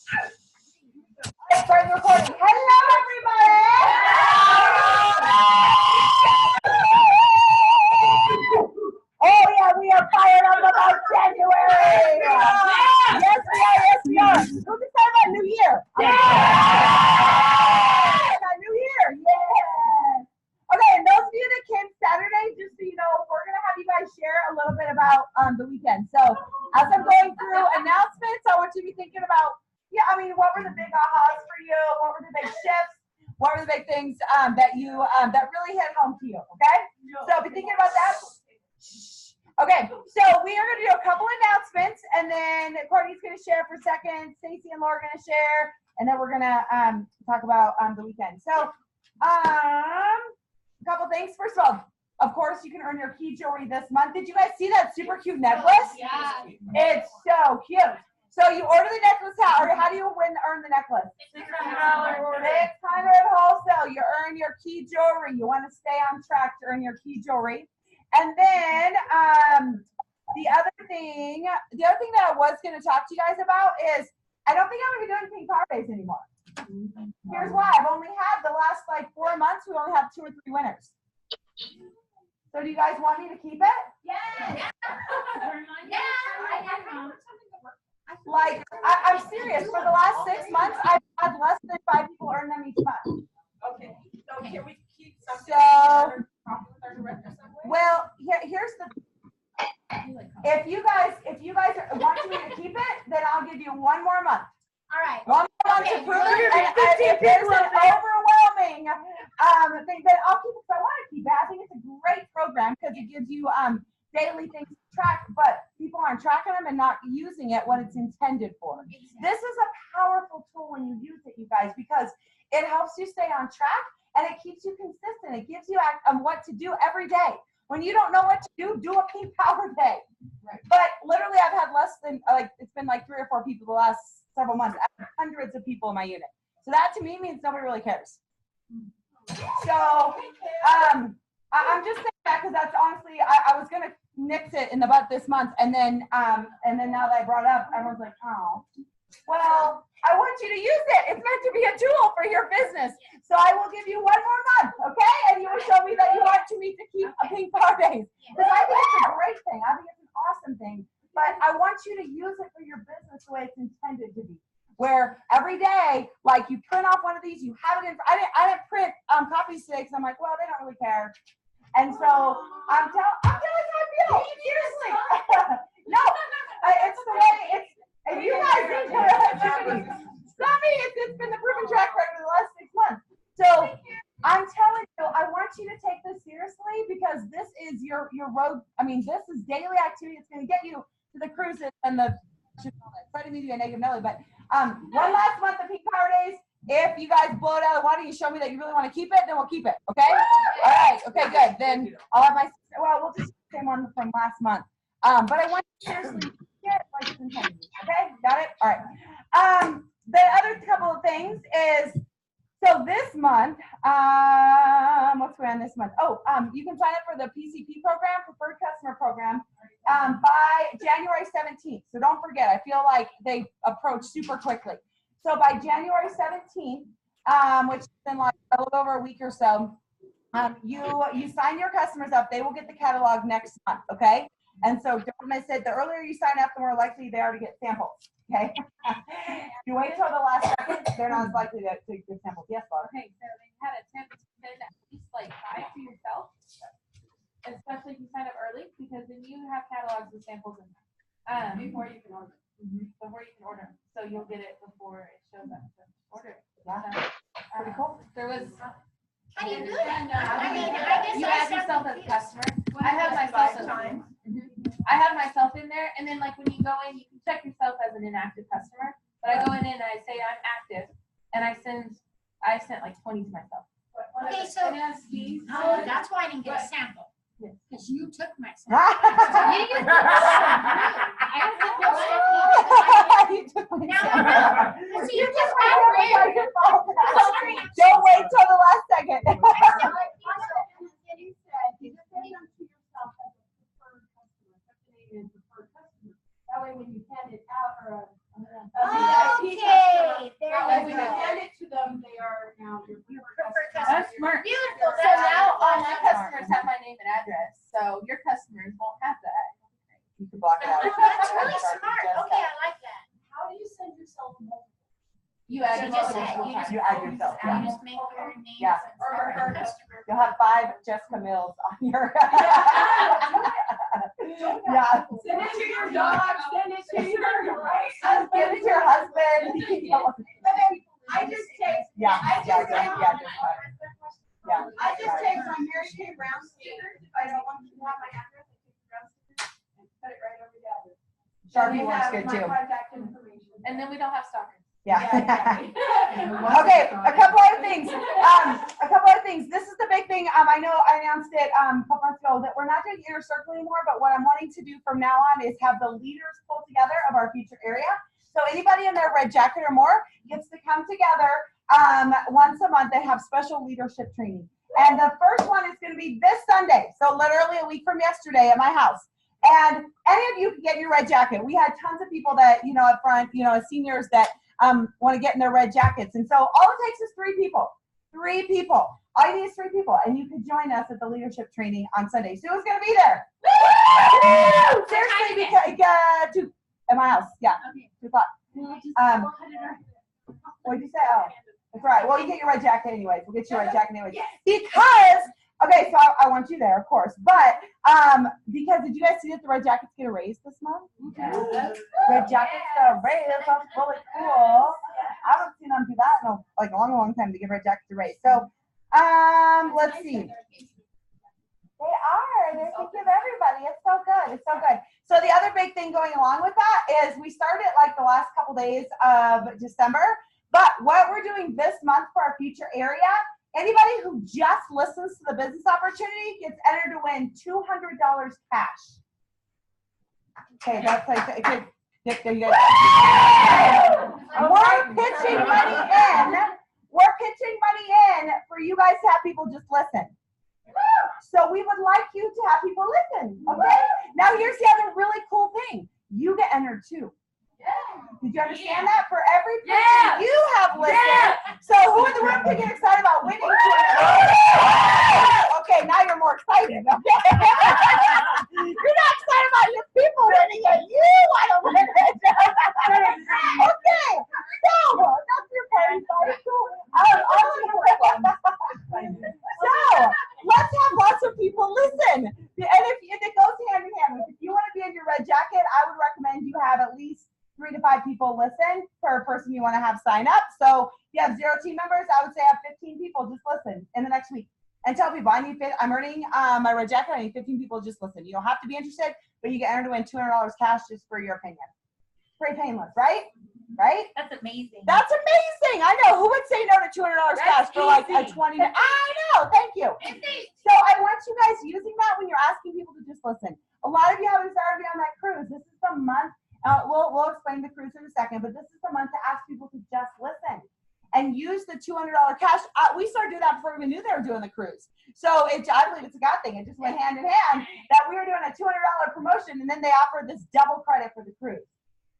Start recording. Hello, everybody. Oh yeah, we are fired up about January. Yes, we are. Yes, we are. Who's excited about New Year? About New Year. Yeah. Okay, and those of you that came Saturday, just so you know, we're gonna have you guys share a little bit about the weekend. So as I'm going through announcements, I want you to be thinking about. Yeah, I mean, what were the big ahas for you? What were the big shifts? What were the big things that you that really hit home to you? Okay, so be thinking about that. Okay, so we are going to do a couple announcements, and then Courtney's going to share for a second. Stacy and Laura are going to share, and then we're going to talk about the weekend. So, a couple things. First of course, you can earn your key jewelry this month. Did you guys see that super cute necklace? Yeah. It's so cute. So you order the necklace how do you earn the necklace? $600 wholesale. You earn your key jewelry. You want to stay on track to earn your key jewelry. And then the other thing that I was going to talk to you guys about is I don't think I'm going to be doing pink power days anymore. Here's why. I've only had the last 4 months. We only have 2 or 3 winners. So do you guys want me to keep it? Yes. I'm serious. For the last 6 months, I've had less than 5 people earn them each month. Okay. So can we keep something? Well, here's the. If you guys want me to keep it, then I'll give you 1 more month. All right. 1 more month to prove it. And if there's an overwhelming thing, then I'll keep it. So I want to keep it. I think it's a great program because it gives you daily things to track, but people aren't tracking them and not using it what it's intended for. This is a powerful tool when you use it, you guys, because it helps you stay on track and it keeps you consistent. It gives you what to do every day. When you don't know what to do a pink power day. Right. But literally, I've had less than it's been 3 or 4 people the last several months. I have hundreds of people in my unit. So that to me means nobody really cares. So I'm just saying that because that's honestly I was gonna nix it in the butt this month, and then now that I brought it up, everyone's like, oh, well, I want you to use it. It's meant to be a tool for your business. So I will give you 1 more month, okay? And you will show me that you want me to keep a pink power days. Because I think it's a great thing. I think it's an awesome thing. But I want you to use it for your business the way it's intended to be. Where every day, you print off one of these, you have it in. I didn't print copies today because I'm like, well, they don't really care. And so I'm telling you how I feel. Seriously. No, it's the way it's. And you guys need to it's not me. It's been the proven track record for the last 6 months. So I'm telling you, I want you to take this seriously because this is your road. I mean, this is daily activity. It's going to get you to the cruises and the. Sorry to meet you a negative Nelly, but 1 last month of pink power days. If you guys blow it out of the water, you show me that you really want to keep it, then we'll keep it. Okay? All right. Okay, good. Then I'll have we'll just do the same one from last month. But I want you to seriously get like it's intended. Okay? Got it? All right. The other couple of things is so this month, what's going on this month? Oh, you can sign up for the PCP program, Preferred Customer Program, by January 17th. So don't forget, I feel like they approach super quickly. So by January 17th, which has been a little over a week or so, you sign your customers up. They will get the catalog next month, okay? And so don't miss it. The earlier you sign up, the more likely they are to get samples, okay? If you wait till the last second, they're not as likely to get samples. Yes, Laura? Okay, so they had a 10% at least 5 to yourself, especially if you sign up early, because then you have catalogs with samples in them before you can order. Before you can order them, so you'll get it before it shows up to order it. Yeah, pretty cool. There was. How do you do that? You add yourself as a customer. I have myself in there, and then when you go in, you can check yourself as an inactive customer. But I go in and I say I'm active, and I sent 20 to myself. Okay, so that's why I didn't get a sample. Because you took my sample. You just don't wait till the last second. That way when you hand it out or okay. You add You yourself. just add, you just. You add yourself, You yeah. just make your name. Yeah. Or customer. You'll have 5 Jessica Mills on your. Yeah. Send it to your dog, send it to your Give it to your husband. I just text. Yeah, I just yeah, text. yeah. I just text my Mary Kay Brown sticker. If I don't want you to have my address, I take the brown sticker and put it right over the other. Sharpie works good My too. contact information. And then we don't have stalkers. Yeah. Yeah. Okay, a couple other things. This is the big thing. I know I announced it a couple months ago that we're not doing inner circle anymore, but what I'm wanting to do from now on is have the leaders pull together of our future area. So anybody in their red jacket or more gets to come together once a month. They have special leadership training. And the first one is going to be this Sunday. So literally a week from yesterday at my house. And any of you can get your red jacket. We had tons of people that, up front, seniors that want to get in their red jackets. And so all it takes is 3 people. 3 people. All you need is 3 people. And you could join us at the leadership training on Sunday. Sue's going to be there. Woo! Seriously, because 2 at my house. Yeah. 2 o'clock. What did you say? Oh, that's right. Well, you get your red jacket anyways. We'll get you a red jacket anyways. Because, okay, so I want you there, of course. But because did you guys see that the red jackets get a raise this month? Red jackets get a raise. That's really cool. I haven't seen them do that in a long time to give red jackets a raise. So, let's see. They are. They're thinking of everybody. It's so good. It's so good. So the other big thing going along with that is we started like the last couple days of December. But what we're doing this month for our future area, anybody who just listens to the business opportunity gets entered to win $200 cash. Okay, that's like, there you go. We're pitching money in. We're pitching money in for you guys to have people just listen. So we would like you to have people listen, okay? Now here's the other really cool thing. You get entered too. Did you understand that? For every person you have listened. So who in the room can get excited about winning $200? Okay, now you're more excited, okay? You're not excited about your people winning it. You want to win it. Okay, so that's your party side. So let's have lots of people listen. And if it goes hand in hand, if you want to be in your red jacket, I would recommend you have at least 3 to 5 people listen per person you want to have sign up. So if you have 0 team members, I would say have 15 people just listen in the next week. And tell people, I'm earning my red jacket. I need 15 people just listen. You don't have to be interested, but you get entered to win $200 cash just for your opinion. Pretty painless, right? Right? That's amazing. That's amazing. I know. Who would say no to $200 cash for like a 20? I know. Thank you. So I want you guys using that when you're asking people to just listen. A lot of you haven't started on that cruise. This is the month. We'll explain the cruise in a second, but this is the month to ask people to just listen and use the $200 cash. We started doing that before we knew they were doing the cruise. So I believe it's a God thing. It just went hand in hand that we were doing a $200 promotion, and then they offered this double credit for the cruise.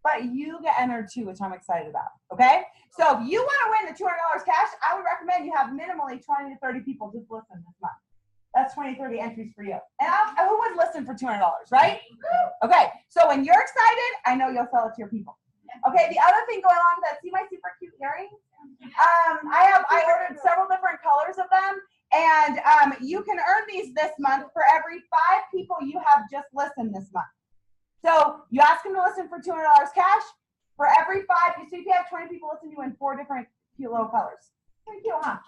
But you get entered too, which I'm excited about. Okay? So if you want to win the $200 cash, I would recommend you have minimally 20 to 30 people just listen this month. That's 20, 30 entries for you. And who would listen for $200, right? Okay, so when you're excited, I know you'll sell it to your people. Okay, the other thing going along with that, see my super cute earrings? I ordered several different colors of them, and you can earn these this month for every 5 people you have just listened this month. So you ask them to listen for $200 cash. For every 5, so if you have 20 people listen, you win 4 different cute little colors. Pretty cute, huh?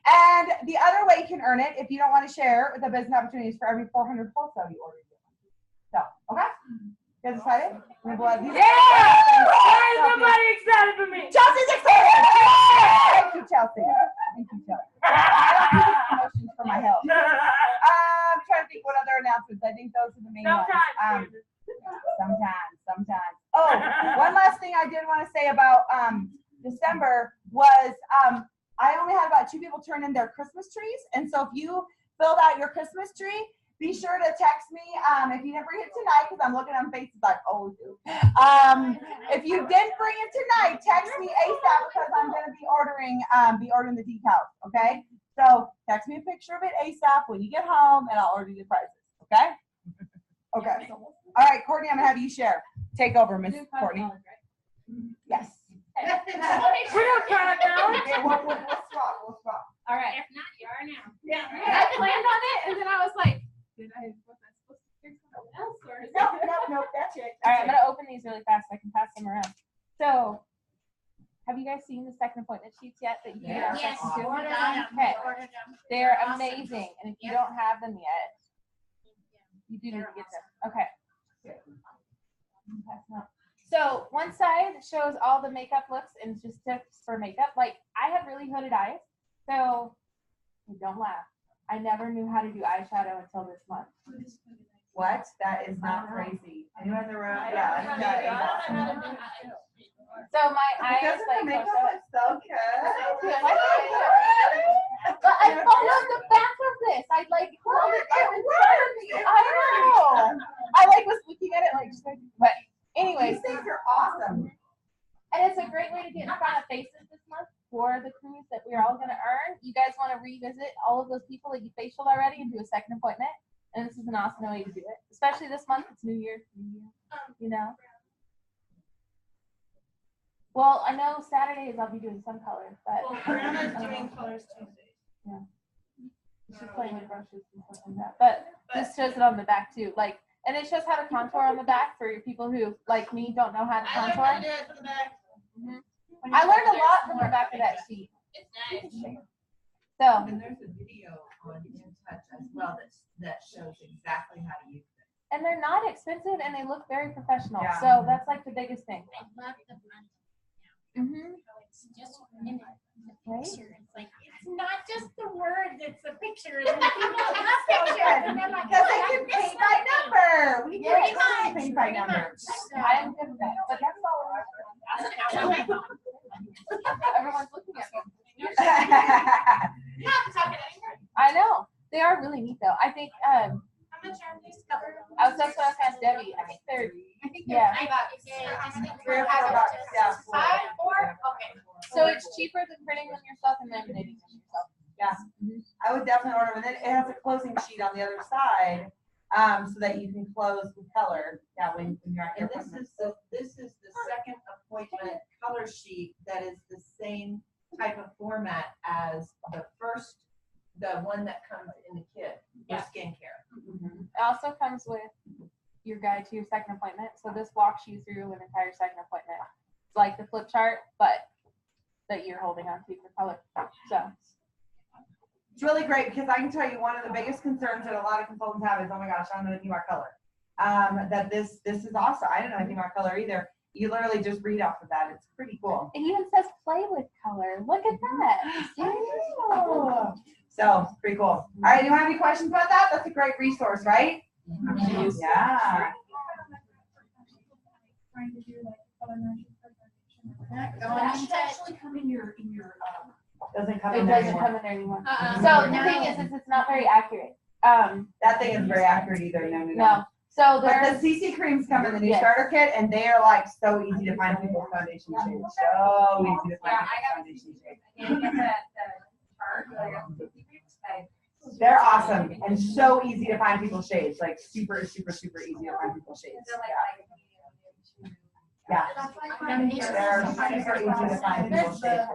And the other way you can earn it, if you don't want to share the business opportunities, for every 400 wholesale you order. So, okay? You guys excited? Yeah! Why is nobody excited for me? Chelsea's excited! Thank you, Chelsea. Thank you, Chelsea. I don't do these promotions for my health. I'm trying to think what other announcements. I think those are the main ones. Sometimes. Oh, one last thing I did want to say about December was I only had about 2 people turn in their Christmas trees. And so if you filled out your Christmas tree, be sure to text me if you didn't bring it tonight, because I'm looking on faces like, oh, dude. If you didn't bring it tonight, text me ASAP, because I'm going to be ordering the decals, okay? So text me a picture of it ASAP when you get home, and I'll order you the prices, okay? Okay. All right, Courtney, I'm going to have you share. Take over, Miss Courtney. Yes. We're not proud now. Yeah, we'll swap. All right. If not, you are now. Yeah. I planned on it, and then I was like, was I supposed to pick something else, or is Nope, that's it. All right, I'm gonna open these really fast so I can pass them around. So, have you guys seen the second appointment sheets yet that you can get Yes, access to? order them. Okay. Order them. They're Awesome. amazing, and if you Yep. don't have them yet, you do need to get them. Okay. So one side shows all the makeup looks and just tips for makeup. Like I have really hooded eyes, so don't laugh. I never knew how to do eyeshadow until this month. What? That is not crazy. Anyone in the room? Yeah. So my eyes Doesn't like the makeup so- look so good? But I followed the back of this. I like held it up in front of me. I know. I like was looking at it like, but anyways, These things are awesome. and it's a great way to get in front of faces this month for the cruise that we're all going to earn. You guys want to revisit all of those people that you facialed already and do a second appointment, and this is an awesome way to do it. Especially this month, it's New Year, you know. Well, I know Saturdays I'll be doing some color, but Brianna's doing colors Tuesdays. she's playing with brushes and stuff like that. But this shows it on the back too, like, and it shows how to contour on the back for your people who, like me, don't know how to I learned contour. how to do it for the back. I learned a lot from the back of that sheet. It's nice. So, And there's a video on InTouch as well that shows exactly how to use it. and they're not expensive and they look very professional. Yeah. So that's like the biggest thing. I love the front. Mm-hmm. So it's just in the Right? picture. It's like, it's not just the words, it's the picture. And people have pictures. And they're like, Because oh, they I can missed paint by something. number. We Yeah, can totally paint by Pretty number. much. So, I am good with that. But that's all. Everyone's looking at me. I know. They are really neat though. I think, How much are these covers? that's what I was asking Debbie. I think they're, yeah. I think 3 or 4 bucks, yeah. 5, 4? Okay. So it's cheaper than printing them yourself and laminating them yourself. Yeah, I would definitely order them. And then it has a closing sheet on the other side, so that you can close with color. Yeah, when you're at your And this is the second appointment color sheet that is the same type of format as the one that comes in the kit for skincare. It also comes with your guide to your second appointment. So this walks you through an entire second appointment. It's like the flip chart, but that you're holding on to for color. So It's really great because I can tell you one of the biggest concerns that a lot of consultants have is, oh my gosh, I don't know anything about color. That this is awesome. I don't know anything about color either. You literally just read off of that. It's pretty cool. it even says play with color. Look at that. Oh. So pretty cool. All right, anyone have any questions about that? That's a great resource, right? Yeah. That should actually come in your, Doesn't come It in there doesn't anymore. come in there anymore. Uh-uh. So the No. thing is it's not very accurate. That thing isn't very accurate either. No. So But there's the CC creams come in the new Yes. starter kit, and they are like so easy to find people's foundation shades. So easy to find people's foundation shades. They're awesome and so easy to find people's shades. Like super, super, super easy to find people's shades. Yeah. They're super easy to find people's shades.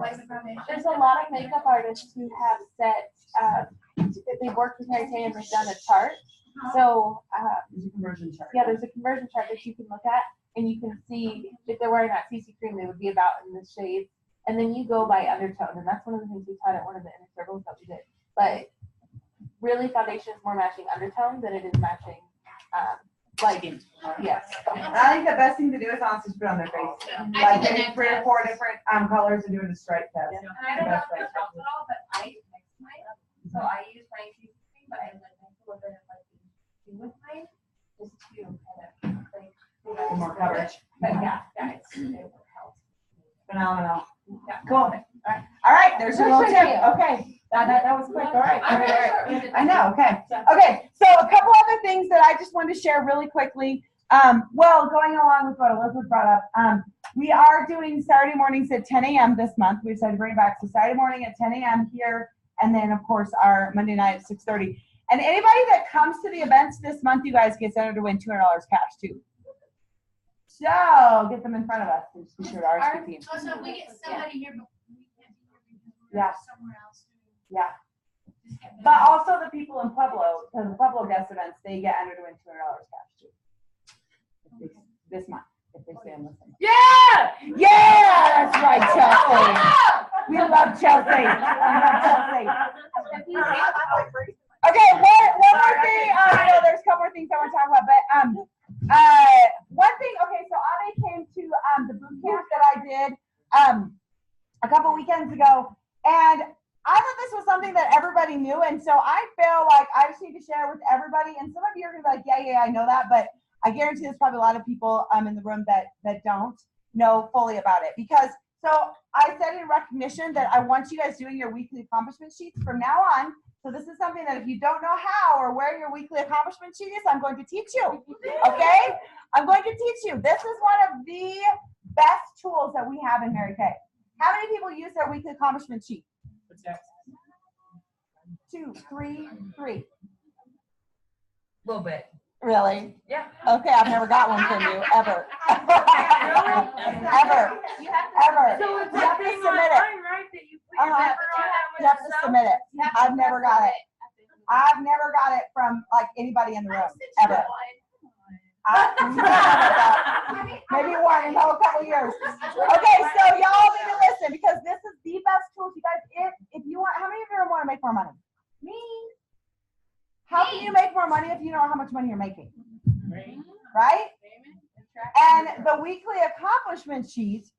There's a lot of makeup artists who have set, they've worked with Mary Kay and they've done a chart. So, There's a conversion chart. yeah, there's a conversion chart that you can look at and you can see if they're wearing that CC cream, they would be about in this shade. And then you go by undertone. And that's one of the things we taught at one of the inner circles that we did. But really foundation is more matching undertone than it is matching, like, yes. And I think the best thing to do is honestly just put it on their face. Like getting 3 or 4 different colors and doing a stripe test. And I don't know if this helps at all, but I mix mine. So I use my CC cream, but I like a little bit of like with mine, just to kind of like For more coverage. But yeah, it helps. Phenomenal. Cool. All right, there's your little tip. Okay. That was quick. All right. All right. I know. Okay. Okay. So a couple other things that I just wanted to share really quickly. Well, going along with what Elizabeth brought up, we are doing Saturday mornings at 10 a.m. this month. We decided to bring it back. So Saturday morning at 10 a.m. here, and then of course our Monday night at 6:30. And anybody that comes to the events this month, you guys get entered to win $200 cash too. So get them in front of us and just be sure to RSVP. Oh, so if we get somebody here, but we can't be here because we're Yeah. somewhere else. Yeah. Just get But them. also the people in Pueblo, the Pueblo guest events, they get entered to win $200 cash too. This month, if they stay and listen. Yeah! Yeah, that's right, Chelsea. We love Chelsea. We love Chelsea. Okay, one more thing. I know there's a couple more things I want to talk about, but one thing. Okay, so Ave came to the boot camp that I did a couple weekends ago, and I thought this was something that everybody knew, and so I feel like I just need to share with everybody. And some of you are gonna be like, yeah, I know that, but I guarantee there's probably a lot of people in the room that don't know fully about it. Because so I said in recognition that I want you guys doing your weekly accomplishment sheets from now on. So this is something that if you don't know how or where your weekly accomplishment sheet is, I'm going to teach you. Okay? I'm going to teach you. This is one of the best tools that we have in Mary Kay. How many people use their weekly accomplishment sheet? What's that? 2, 3, 3. A little bit. Really? Yeah. Okay, I've never got one from you, ever. Ever. You have to Ever. So it's You have to something submit it. online, right, that you put your Uh-huh. number on that You have to submit it. You have to I've never got it. at the end of the I've never got it from like anybody in the room, ever. Maybe one in a couple years. Okay, so y'all need to listen because this is the best tools, you guys. If you want, how many of you want to make more money? Me. How can you make more money if you know how much money you're making? Right? And the weekly accomplishment sheet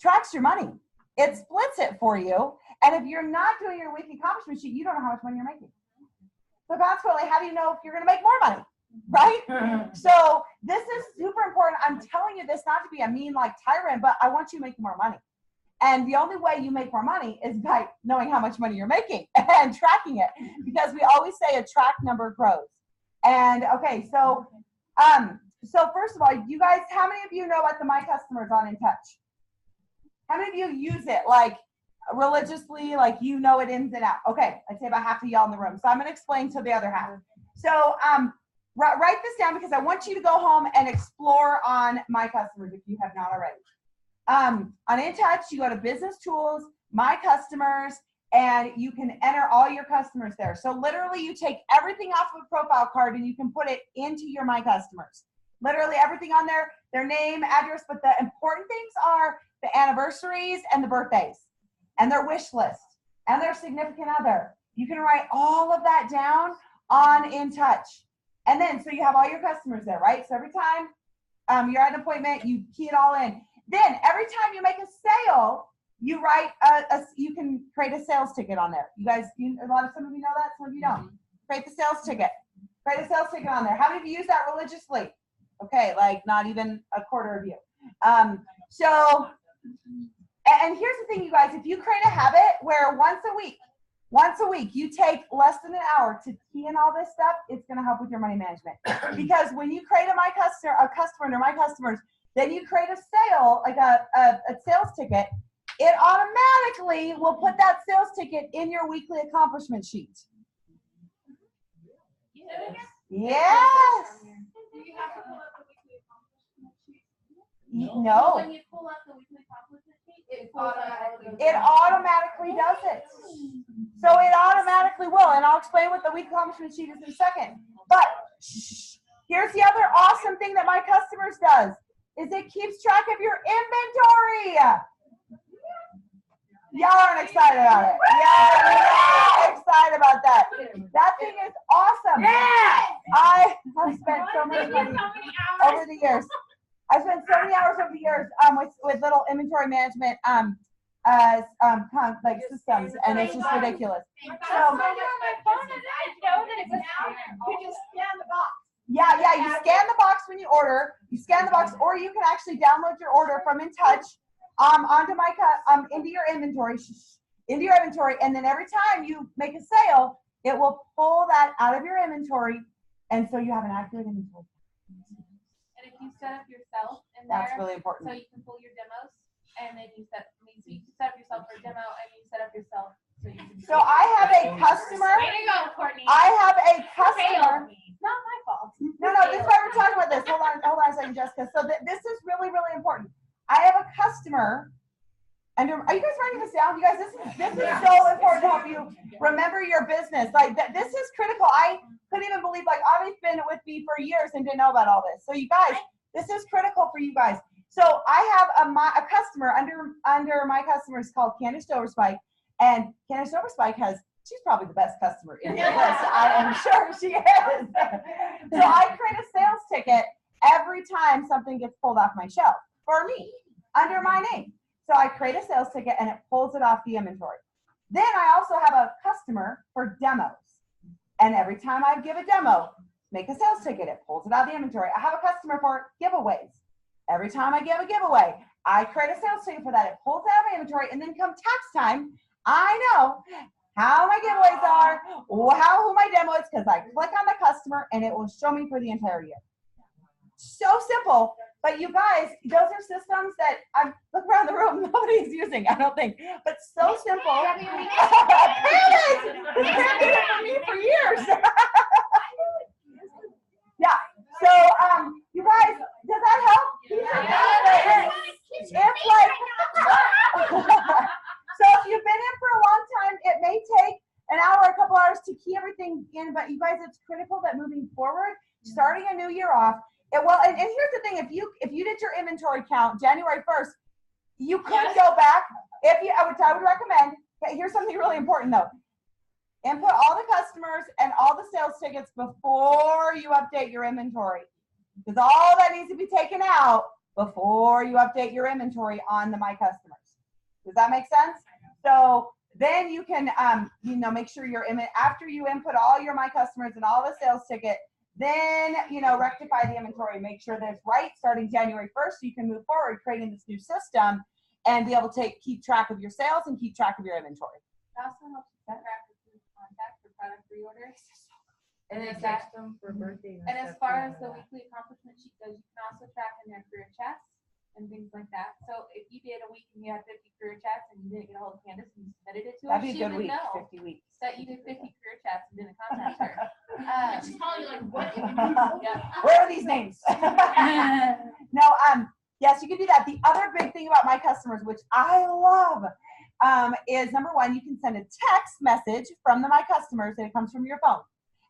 tracks your money. It splits it for you. And if you're not doing your weekly accomplishment sheet, you don't know how much money you're making. So consequently, how do you know if you're going to make more money? Right? So this is super important. I'm telling you this not to be a mean like tyrant, but I want you to make more money. And the only way you make more money is by knowing how much money you're making and tracking it. Because we always say a track number grows. And okay, so first of all, you guys, how many of you know about the My Customers on In Touch? How many of you use it like religiously, like you know it ins and out? Okay, I'd say about half of y'all in the room. So I'm going to explain to the other half. So write this down because I want you to go home and explore on My Customers if you have not already. On In Touch, you go to Business Tools, My Customers, and you can enter all your customers there. So literally you take everything off of a profile card and you can put it into your My Customers. Literally everything on there, their name, address, but the important things are the anniversaries and the birthdays and their wish list and their significant other. You can write all of that down on In Touch. And then, so you have all your customers there, right? So every time you're at an appointment, you key it all in. Then every time you make a sale, you write you can create a sales ticket on there. You guys, some of you know that, some of you don't. Create the sales ticket. Create a sales ticket on there. How many of you use that religiously? Okay, like not even a quarter of you. And here's the thing, you guys, if you create a habit where once a week, you take less than an hour to key in all this stuff, it's going to help with your money management. Because when you create a customer under My Customers, then you create a sale, like a sales ticket, it automatically will put that sales ticket in your weekly accomplishment sheet. Yes. Do you have to pull up the weekly accomplishment sheet? No. When you pull up the weekly accomplishment sheet, it It automatically does it. So it automatically will. And I'll explain what the weekly accomplishment sheet is in a second. But here's the other awesome thing that My Customers does, is it keeps track of your inventory. Y'all aren't excited about it. Yeah, excited about that. That thing is awesome. Yeah. I have spent so much money over the years. I spent so many hours over the years with little inventory management like systems, and it's just ridiculous. So yeah, you scan the box when you order. You scan the box, or you can actually download your order from In Touch onto into your inventory, and then every time you make a sale, it will pull that out of your inventory, and so you have an accurate inventory. And if you set up yourself in That's there, really important. so you can pull your demos, and then you set up yourself for a demo, and you set up yourself so you can. So I have a customer. Way to go, Courtney. I have a customer. Not my fault. No, this is why we're talking about this. Hold on a second, Jessica. So this is really, really important. I have a customer. Are you guys writing this down? You guys, this is so important to help you remember your business. Like this is critical. I couldn't even believe, like, Avi's been with me for years and didn't know about all this. So you guys, this is critical for you guys. So I have a customer under my customers called Candace Doverspike, and Candace Doverspike she's probably the best customer in the list. I am sure she is. So I create a sales ticket every time something gets pulled off my shelf for me under my name. So I create a sales ticket and it pulls it off the inventory. Then I also have a customer for demos. And every time I give a demo, make a sales ticket, it pulls it out of the inventory. I have a customer for giveaways. Every time I give a giveaway, I create a sales ticket for that. It pulls it out of my inventory. And then come tax time, I know how my giveaways are, who my demo is, because I click on the customer and it will show me for the entire year. So simple. But you guys, those are systems that I look around the room, nobody's using, I don't think. But so simple. Apparently, it's been it for me for years. Yeah. So, you guys, does that help? It's like, so if you've been in for a long time, it may take an hour, a couple hours to key everything in. But you guys, it's critical that moving forward, starting a new year off. And here's the thing: if you did your inventory count January 1st, you could go back. I would recommend. Okay, here's something really important though: input all the customers and all the sales tickets before you update your inventory, because all that needs to be taken out before you update your inventory on the My Customers. Does that make sense? So then you can make sure after you input all your My Customers and all the sales ticket. Then, rectify the inventory, make sure that it's right starting January 1st so you can move forward creating this new system and be able to keep track of your sales and keep track of your inventory. It also helps you keep track of who's contact for product reorders. And it text them for birthday. And as far as the weekly accomplishment sheet goes, you can also track in their career chats and things like that. So if you did a week and you had 50 career chats and you didn't get a hold of Candace and you submitted it to her, That'd be a she good would week, know 50 weeks. that you did 50 career chats and didn't contact her. She's probably like, what? Where are these names? No, yes, you can do that. The other big thing about My Customers, which I love, is number one, you can send a text message from the My Customers and it comes from your phone.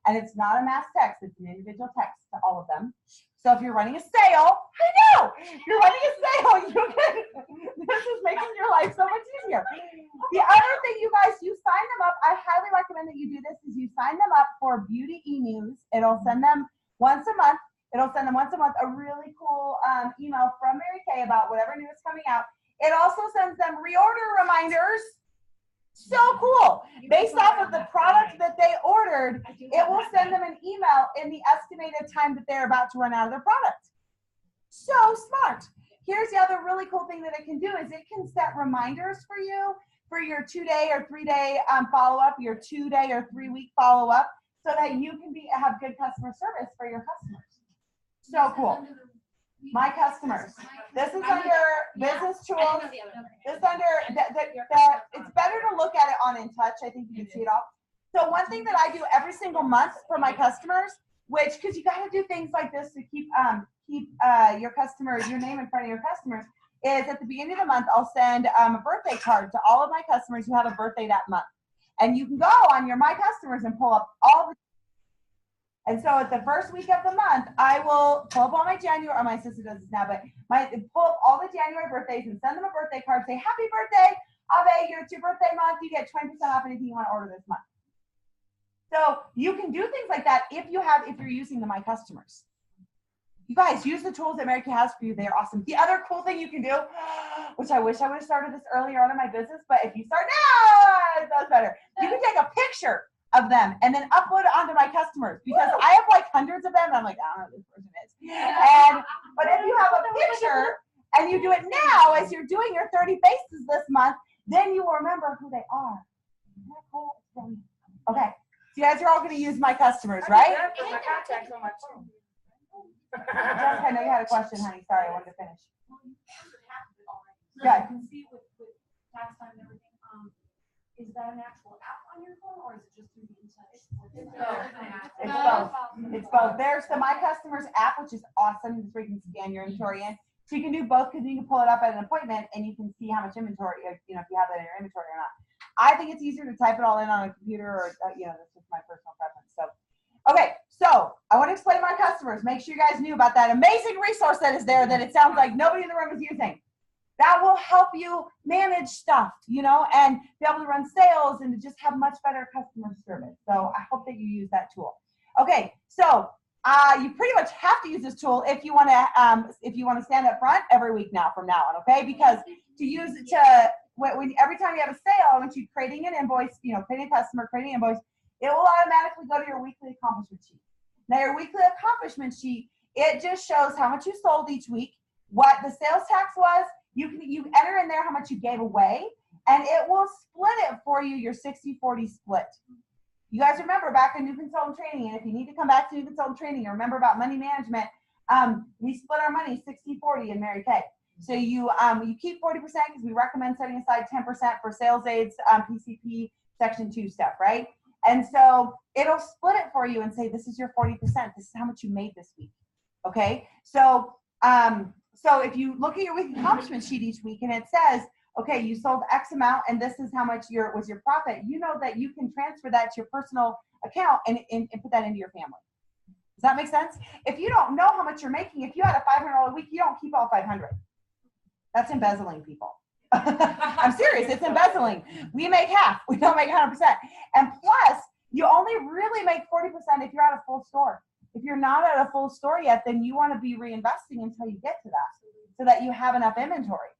And it's not a mass text, it's an individual text to all of them. So if you're running a sale, if you're running a sale, this is making your life so much easier. The other thing, you guys, you sign them up. I highly recommend that you do this, is you sign them up for Beauty E-News. It'll send them once a month. A really cool email from Mary Kay about whatever news is coming out. It also sends them reorder reminders. So cool. Based off of the product that they ordered, it will send them an email in the estimated time that they're about to run out of their product. So smart. Here's the other really cool thing that it can do is it can set reminders for you for your 2-day or 3-day follow-up, your 2-day or 3-week follow-up, so that you can have good customer service for your customers. So cool. My Customers. This is under business tools. This under it's better to look at it on In Touch. I think you can see it all. So one thing that I do every single month for my customers, because you got to do things like this to keep your name in front of your customers, is at the beginning of the month I'll send a birthday card to all of my customers who have a birthday that month, and you can go on your My Customers and pull up all the. And so at the first week of the month, I will pull up all my January, or my sister does this now, but pull up all the January birthdays and send them a birthday card, say, happy birthday, Ave, it's your birthday month, you get 20% off anything you want to order this month. So you can do things like that if you're using the My Customers. You guys, use the tools that Mary Kay has for you. They're awesome. The other cool thing you can do, which I wish I would have started this earlier on in my business, but if you start now, it does better. You can take a picture of them and then upload it onto My Customers, because I have like hundreds of them and I'm like, I don't know who this person is. But if you have a picture and you do it now as you're doing your 30 faces this month, then you will remember who they are. Isn't that cool? Okay, so you guys are all going to use My Customers, right? My contacts on my phone. Jessica, I know you had a question, honey. Sorry, I wanted to finish. Well, you answered half of it already. Good. You can see with tax time and everything, is that an actual app on your phone or is it just through the internet? It's both. It's both. There's the My Customers app, which is awesome. This where you can scan your inventory in. So you can do both because you can pull it up at an appointment and you can see how much inventory, if you have that in your inventory or not. I think it's easier to type it all in on a computer or, that's just my personal preference. So, okay. So I want to explain to my customers, make sure you guys knew about that amazing resource that is there that it sounds like nobody in the room is using. That will help you manage stuff, and be able to run sales and to just have much better customer service. So I hope that you use that tool. Okay, so you pretty much have to use this tool if you want to stand up front every week from now on. Okay, because to use it when every time you have a sale, I want you creating an invoice, creating a customer, creating an invoice, it will automatically go to your weekly accomplishment sheet. Now your weekly accomplishment sheet, it just shows how much you sold each week, what the sales tax was. You enter in there how much you gave away, and it will split it for you, your 60-40 split. You guys remember back in New Consultant Training, and if you need to come back to New Consultant Training, remember about money management, we split our money 60-40 in Mary Kay. So you keep 40% because we recommend setting aside 10% for sales aids, PCP, Section 2 stuff, right? And so it'll split it for you and say, this is your 40%. This is how much you made this week, okay? So if you look at your weekly accomplishment sheet each week and it says, okay, you sold X amount and this is how much was your profit, you know that you can transfer that to your personal account and put that into your family. Does that make sense? If you don't know how much you're making, if you had a $500 week, you don't keep all 500. That's embezzling, people. I'm serious, it's embezzling. We make half, we don't make 100%. And plus, you only really make 40% if you're at a full store. If you're not at a full store yet, then you want to be reinvesting until you get to that, so that you have enough inventory.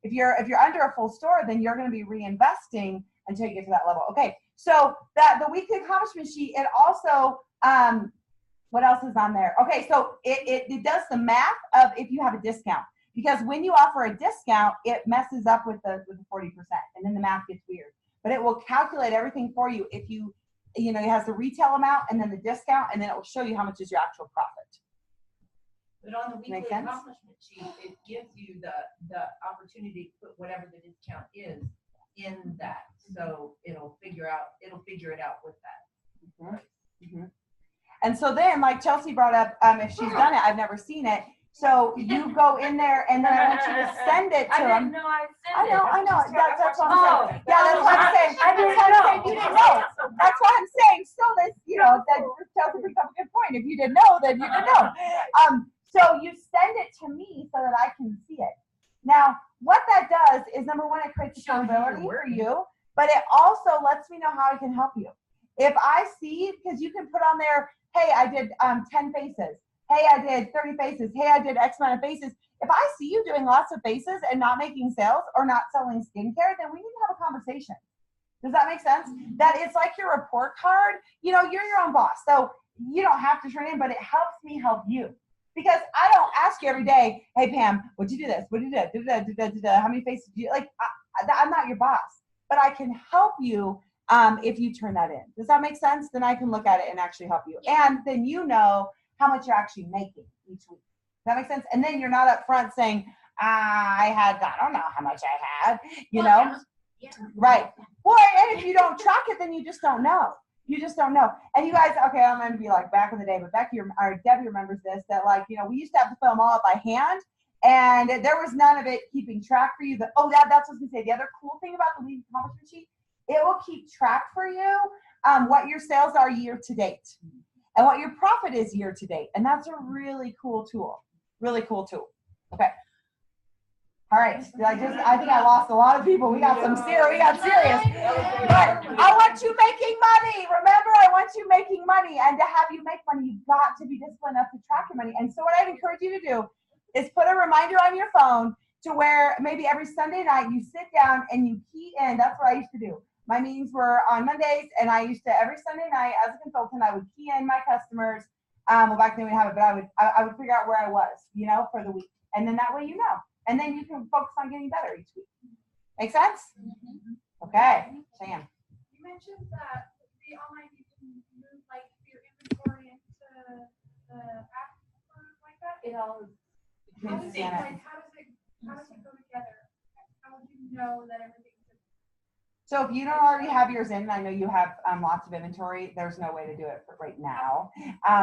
If you're under a full store, then you're going to be reinvesting until you get to that level. Okay, so the weekly accomplishment sheet, it also, what else is on there? Okay, so it does the math of if you have a discount, because when you offer a discount, it messes up with the 40%, and then the math gets weird. But it will calculate everything for you if it has the retail amount and then the discount, and then it will show you how much is your actual profit. But on the weekly accomplishment sheet, it gives you the opportunity to put whatever the discount is in that. So it'll figure it out with that. Mm-hmm. Mm-hmm. And so then, like Chelsea brought up, if she's done it, I've never seen it. So you go in there, and then I want you to send it to them. I know. That's what I'm saying. Yeah, that's what I'm saying. You didn't know. That's what I'm saying. So that Chelsea brings up a good point. If you didn't know, then you didn't know. So you send it to me so that I can see it. Now, what that does is, number one, it creates accountability for you, but it also lets me know how I can help you. If I see, because you can put on there, hey, I did 10 faces. Hey, I did 30 faces. Hey, I did X amount of faces. If I see you doing lots of faces and not making sales or not selling skincare, then we need to have a conversation. Does that make sense? That it's like your report card. You're your own boss. So you don't have to turn in, but it helps me help you. Because I don't ask you every day, hey, Pam, what'd you do this? What did you do? How many faces did you, I'm not your boss, but I can help you if you turn that in. Does that make sense? Then I can look at it and actually help you. And then you know how much you're actually making each week. Does that make sense? And then you're not up front saying, I don't know how much I had, Yeah. Right. Well, and if you don't track it, then you just don't know. You just don't know. And you guys, okay, I'm going to be like back in the day, but Debbie remembers this, that we used to have to fill them all up by hand, and there was none of it keeping track for you. That's what I was going to say. The other cool thing about the lead accomplishment sheet, it will keep track for you what your sales are year to date and what your profit is year to date. And that's a really cool tool. Really cool tool. Okay. All right. I think I lost a lot of people. We got serious. But I want you making money. Remember, I want you making money. And to have you make money, you've got to be disciplined enough to track your money. And so what I'd encourage you to do is put a reminder on your phone to where maybe every Sunday night you sit down and you key in. That's what I used to do. My meetings were on Mondays, and I used to, every Sunday night as a consultant, I would key in my customers. Well, back then we have it, but I would figure out where I was, for the week. And then that way you know. And then you can focus on getting better each week. Make sense? Mm-hmm. Okay, Sam. You mentioned that the online you can move your inventory into the app or like that. It all How does it go together? How would you know that everything's So if you don't already have yours in, I know you have lots of inventory, there's no way to do it for right now.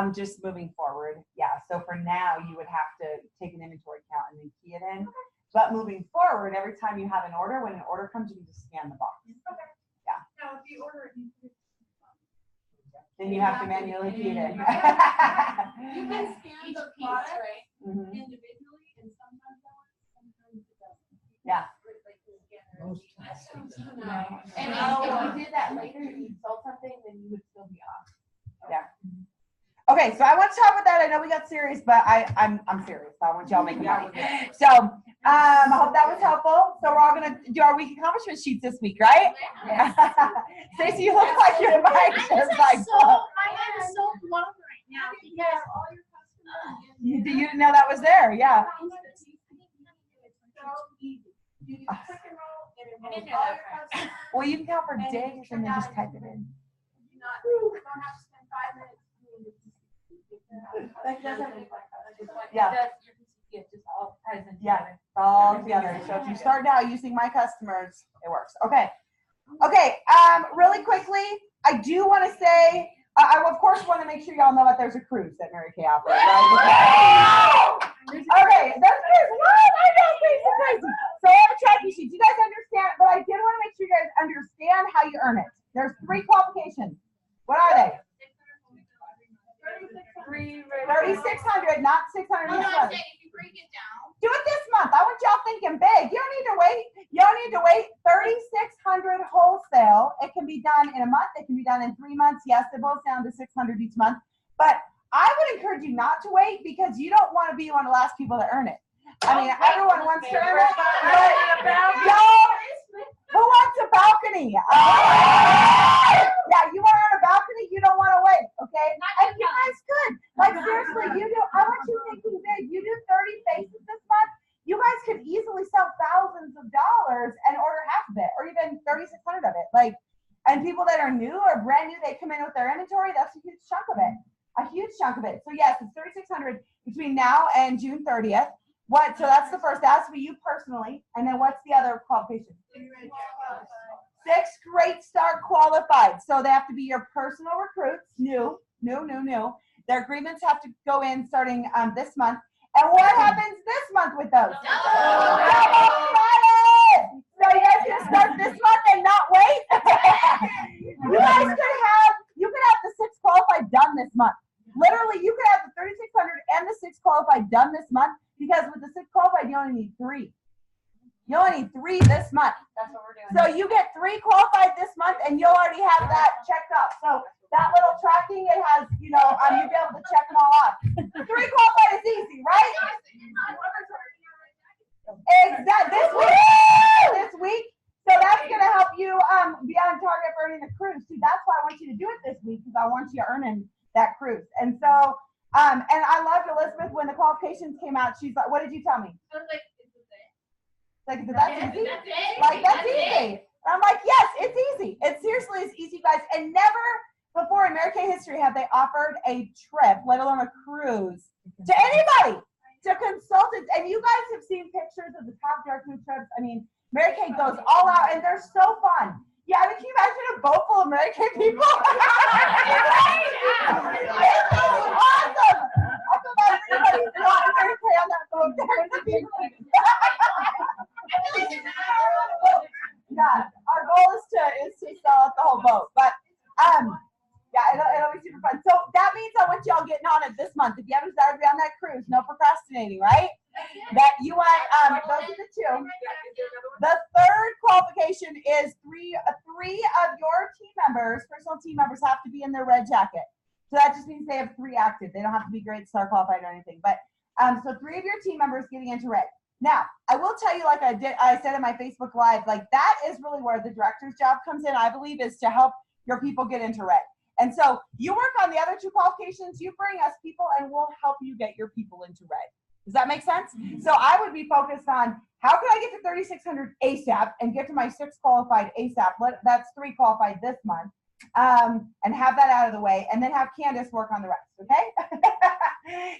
Just moving forward, yeah. So for now, you would have to take an inventory count and then key it in. But moving forward, every time you have an order, when an order comes, you can just scan the box. Okay. Yeah. Now, if you order it, you can Then you have to manually key it in. You can scan Each the piece, product right? Mhm. individually, and sometimes that works, sometimes it doesn't. Yeah. And if you did that later, and you sold something, then you would still be off. Okay, so I want to talk about that. I know we got serious, but I'm serious. I want y'all making money. So I hope that was helpful. So we're all gonna do our week accomplishment sheets this week, right? Yeah. Stacey, you look like you're anxious. Like, I am so blown right now because all your customers. you didn't know that was there, yeah. So easy. You do click and roll, and it I didn't rolls know all that your part. customers. Well, you can count for days and then just type it in. You don't have to spend 5 minutes doing this. That doesn't look like that. It's like, Yeah. it does, your PCP, it just all ties in Yeah. together. All together. So if you start now using my customers, it works. Okay. Okay. Really quickly, I do want to say, I of course want to make sure y'all know that there's a cruise that Mary Kay operates, right? Okay, that's crazy. What? I know, crazy. So I have a tracking sheet. Do you guys understand? But I did want to make sure you guys understand how you earn it. There's 3 qualifications. What are they? 3,600, not 600. No, I'm saying if you break it down. Do it this month. I want y'all thinking big. You don't need to wait. You don't need to wait. 3,600 wholesale. It can be done in a month. It can be done in 3 months. Yes, it boils down to 600 each month. But I would encourage you not to wait because you don't want to be one of the last people to earn it. I mean, everyone wants to earn it. Y'all, who wants a balcony? Yeah, you want to earn a balcony? You don't want to wait, okay? And you guys could. Like, seriously, you do. I want you thinking big. You do 30 faces this month. You guys could easily sell thousands of dollars and order half of it, or even 3,600 of it. Like, and people that are new or brand new, they come in with their inventory. That's a huge chunk of it. A huge chunk of it. So yes, it's 3,600 between now and June 30th. What? So that's the first. That's for you personally. And then what's the other qualification? 6 Great Start qualified. So they have to be your personal recruits. New. Their agreements have to go in starting this month. And what happens this month with those? Double credit! So you guys can start this month and not wait. You guys could have the 6 qualified done this month. Literally, you could have the 3,600 and the 6 qualified done this month because with the 6 qualified, you only need 3. You only need 3 this month. That's what we're doing. So you get 3 qualified this month, and you'll already have that checked off. So that little tracking, it has, you'll be able to check them all off. 3 qualified is easy, right? Exactly. This week. So that's gonna help you be on target for earning the cruise. See, that's why I want you to do it this week because I want you earning that cruise. And so, and I loved Elizabeth when the qualifications came out. She's like, "What did you tell me?" I was like, Like, that's easy. That's it? Like, that's That's it? easy. I'm like, yes, it's easy. It seriously is easy, guys. And never before in Mary Kay history have they offered a trip, let alone a cruise, to anybody, to consultants. And you guys have seen pictures of the top dark cruise trips. I mean, Mary Kay goes all out, and they're so fun. Yeah, I mean, can you imagine a boat full of Mary Kay people? It's awesome. I feel like everybody's not Mary Kay on that boat. Yeah, our goal is to sell out the whole boat, but yeah, it'll be super fun. So that means I want y'all getting on it this month. If you haven't started to be on that cruise, no procrastinating, right? That you want those are the 2. The third qualification is three of your team members, personal team members, have to be in their red jacket. So that just means they have 3 active. They don't have to be Great Star qualified or anything. But so 3 of your team members getting into red. Now, I will tell you, like I said in my Facebook Live, like that is really where the director's job comes in, I believe, is to help your people get into red. And so you work on the other 2 qualifications, you bring us people, and we'll help you get your people into red. Does that make sense? So I would be focused on how can I get to 3,600 ASAP and get to my 6 qualified ASAP. That's 3 qualified this month. And have that out of the way, and then have Candace work on the rest, okay?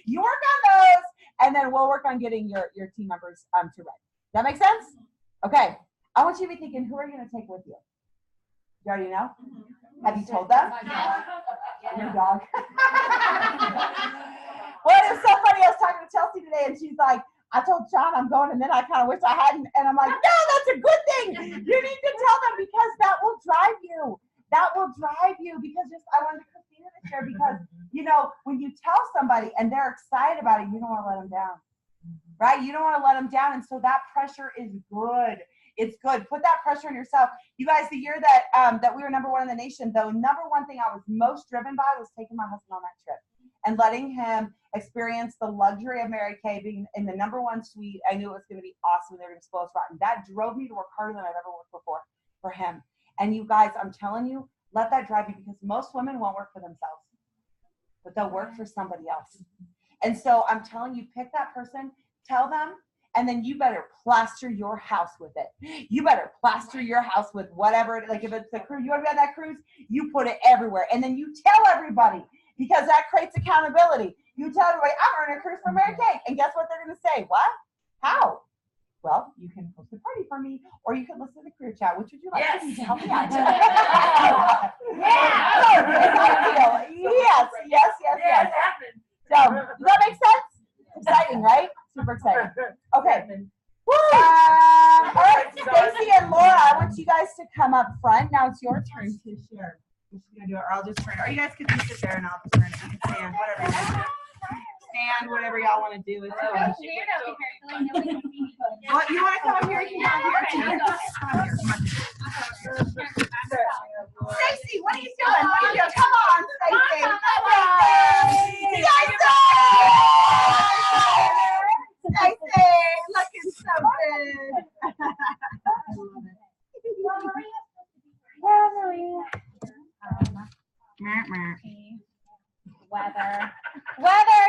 You work on those, and then we'll work on getting your team members to red. That make sense? Okay. I want you to be thinking, who are you going to take with you? You already know? Have you told them? Your dog. Well, it was so funny. I was talking to Chelsea today, and she's like, I told John I'm going, and then I kind of wish I hadn't. And I'm like, no, that's a good thing. You need to tell them because that will drive you. That will drive you because I wanted Christina to share because, when you tell somebody and they're excited about it, you don't want to let them down, right? You don't want to let them down. And so that pressure is good. It's good. Put that pressure on yourself. You guys, the year that we were #1 in the nation, the #1 thing I was most driven by was taking my husband on that trip and letting him experience the luxury of Mary Kay being in the #1 suite. I knew it was going to be awesome. They were going to spoil us rotten. That drove me to work harder than I've ever worked before for him. And you guys, I'm telling you, let that drive you because most women won't work for themselves, but they'll work for somebody else. And so I'm telling you, pick that person, tell them, and then you better plaster your house with it. You better plaster your house with whatever, like if it's a cruise, you want to be on that cruise, you put it everywhere. And then you tell everybody because that creates accountability. You tell everybody, I'm earning a cruise for Mary Kay. And guess what they're going to say? What? How? Well, you can host a party for me, or you can listen to the career chat. Which would you like to do to help me out? Yes. So, does that make sense? Exciting, right? Super exciting. Okay. All right, Stacy and Laura, I want you guys to come up front. Now it's your turn to share. I'm just gonna do it, or I'll just turn it. Or you guys can just sit there and I'll just turn it. You can stand, whatever you want to do. Stand, whatever y'all want to do. It's okay. Well, you want to come up here? You can come up here too. Come up here. Come on. Stacy, what are you doing? What are you doing? Come on, Stacy. You guys Stacy, looking so good. Yeah, Maria. Weather,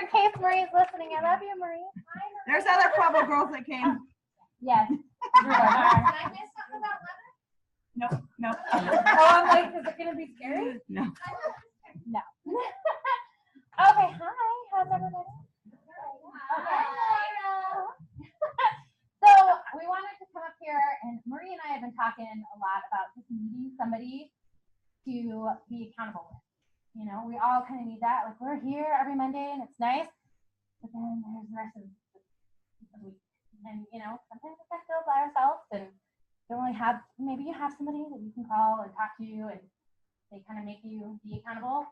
in case Marie's listening. I love you, Marie. There's other Pueblo girls that came. Yes. Did I miss something about weather? No. Oh, I'm like, is it going to be scary? No. No. Okay, hi. How's everybody? Okay. So we wanted to come up here, and Marie and I have been talking a lot about just needing somebody to be accountable with. We all kind of need that. Like, we're here every Monday, and it's nice, but then there's the rest of the week. And, sometimes we kind of feel by ourselves, and don't really have, maybe you have somebody that you can call and talk to, and they kind of make you be accountable.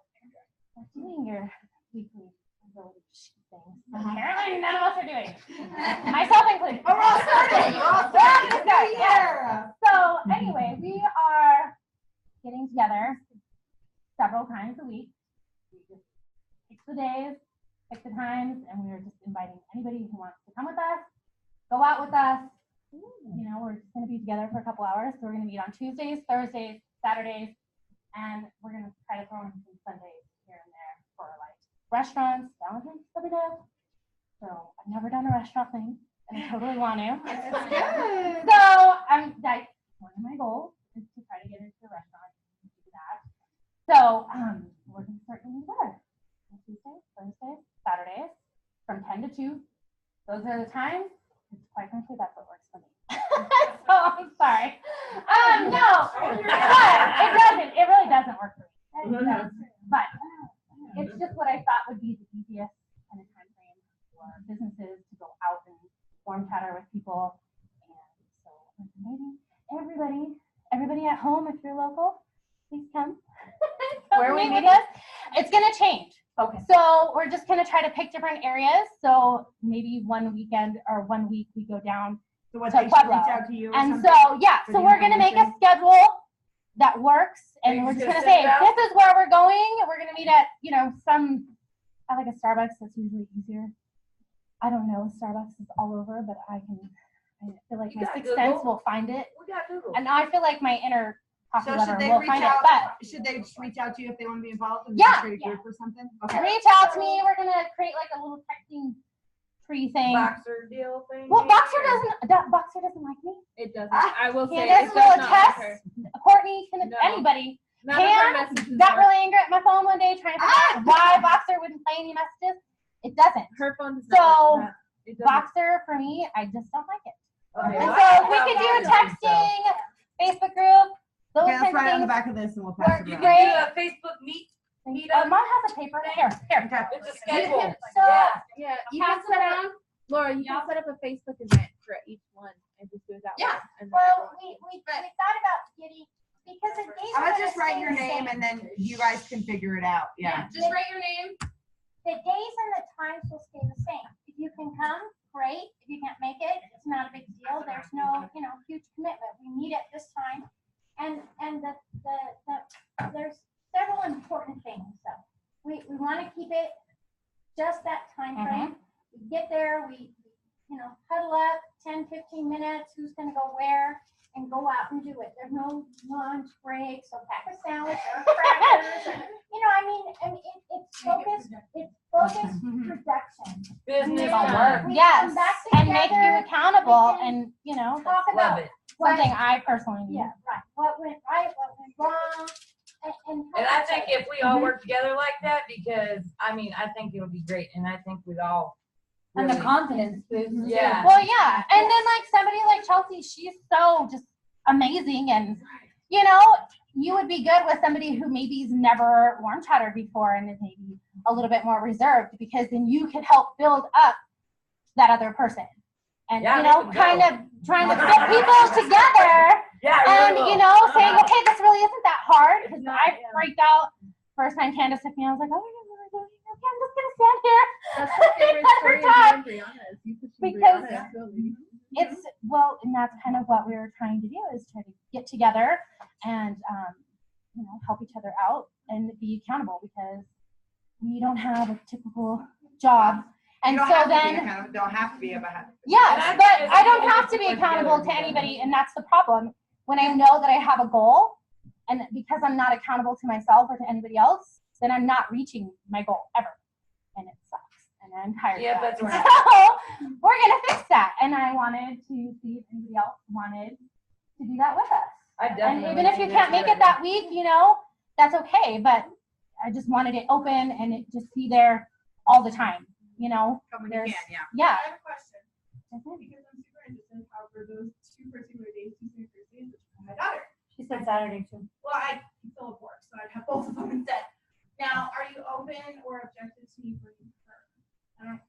Like doing your weekly things. Apparently, none of us are doing. Myself included. Oh, we're all starting. Yeah. So, anyway, we are getting together several times a week. We just pick the days, pick the times, and we're just inviting anybody who wants to come with us, go out with us. We're just going to be together for a couple hours. So we're going to meet on Tuesdays, Thursdays, Saturdays, and we're going to try to throw in some Sundays here and there for like restaurants. Valentine's coming up. So I've never done a restaurant thing, and I totally want to. So I'm like, one of my goals is to try to get into a restaurant and do that. So we're going to start getting together on Tuesdays, Thursdays, Saturdays from 10 to 2. Those are the times. Quite frankly, that's what works for me. So I'm sorry. No, but it doesn't. It really doesn't work for me. But it's just what I thought would be the easiest kind of time frame for businesses to go out and form chatter with people. And so I'm inviting everybody at home, if you're local, please come. Where we meet us. It's gonna change. Okay. So we're just gonna try to pick different areas. So maybe one weekend or 1 week we go down So what to they should Pueblo. reach out to you or And something? so so we're gonna make a schedule that works, and we're just gonna say this is where we're going. We're gonna meet at I like a Starbucks. That's usually easier. I don't know. Starbucks is all over, but I feel like my sixth sense will find it. We got Google. And I feel like my inner coffee So lover should they will reach find out? it. But Should they just reach out to you if they want to be involved and Yeah, create a group or something? Okay. reach out to me. We're gonna create like a little texting tree thing. Boxer deal thing. Well, Boxer doesn't like me. It doesn't. I will say Candace it will does not like her. attest. Courtney can. No. Anybody. None of her Pam messages got work. really angry at my phone one day trying to figure out why Boxer wouldn't play any messages. It doesn't. Her phone does So, not work. It doesn't. Boxer for me, I just don't like it. Okay, And well, so I we have could do that a done, so. texting, Facebook group. those Okay, let's kinds of write it on the things. back of this and we'll pass it You around. can do a Facebook meet. Mom has a paper. Here. It's a schedule. So, Yeah, you Pass can set it up, Laura, you can set up a Facebook event for each one and just do it that way. Yeah. And then well, everyone- we thought about getting, because the days I'm are gonna gonna just write stay your the name same. and then you guys can figure it out. Yeah. Just write your name. The days and the times will stay the same. If you can come, great. If you can't make it, it's not a big deal. There's no, huge commitment. We meet at this time. And there's several important things. So we want to keep it just that time frame. We get there, we huddle up 10, 15 minutes, who's gonna go where, and go out and do it. There's no lunch break, so pack a sandwich or crackers. It's focused production. Business Yeah. on work. We Yes, come back and make you together, accountable we can and, talk Love about it. something I personally need. yeah, right. What went right, what went wrong, and And I help each think other. if we all work together like that, because, I mean, I think it would be great, and I think we'd all. And the really- confidence boost. too. Yeah. Well, yeah, and then like somebody like Chelsea, she's so just amazing, and you would be good with somebody who maybe's never worn chatter before and is maybe a little bit more reserved, because then you could help build up that other person, and Yeah, they can kind go. of trying to put people together. Yeah, I And, really will. saying, okay, this really isn't that hard, because It's not, I yeah. freaked out first time Candace took me. I was like, oh my God, what am I doing? Okay, I'm just going to stand here. That's my favorite story Every of time. Brianna is you pushing Because- Brianna, really. It's, and that's kind of what we were trying to do, is try to get together and, help each other out and be accountable, because we don't have a typical job. And You don't so have to be then, accountable. Don't have to be about. yes, And I but think I don't it's have to be work accountable together to anybody, and that's the problem. When I know that I have a goal, and because I'm not accountable to myself or to anybody else, then I'm not reaching my goal ever, and it sucks, and I'm tired Yeah, of that. that's right. So we're gonna fix that, and I wanted to see if anybody else wanted to do that with us. I And definitely. even if you think can't that's make a it that week, that's okay, but I just wanted it open and it just be there all the time, Come when you There's- can, yeah. yeah. I have a question, because I'm super interested how for those two particular days, Tuesday and Thursday, which is my daughter. She said Saturday too. Well, I still have work, so I'd have both of them instead. Now, are you open or objective to me bringing her?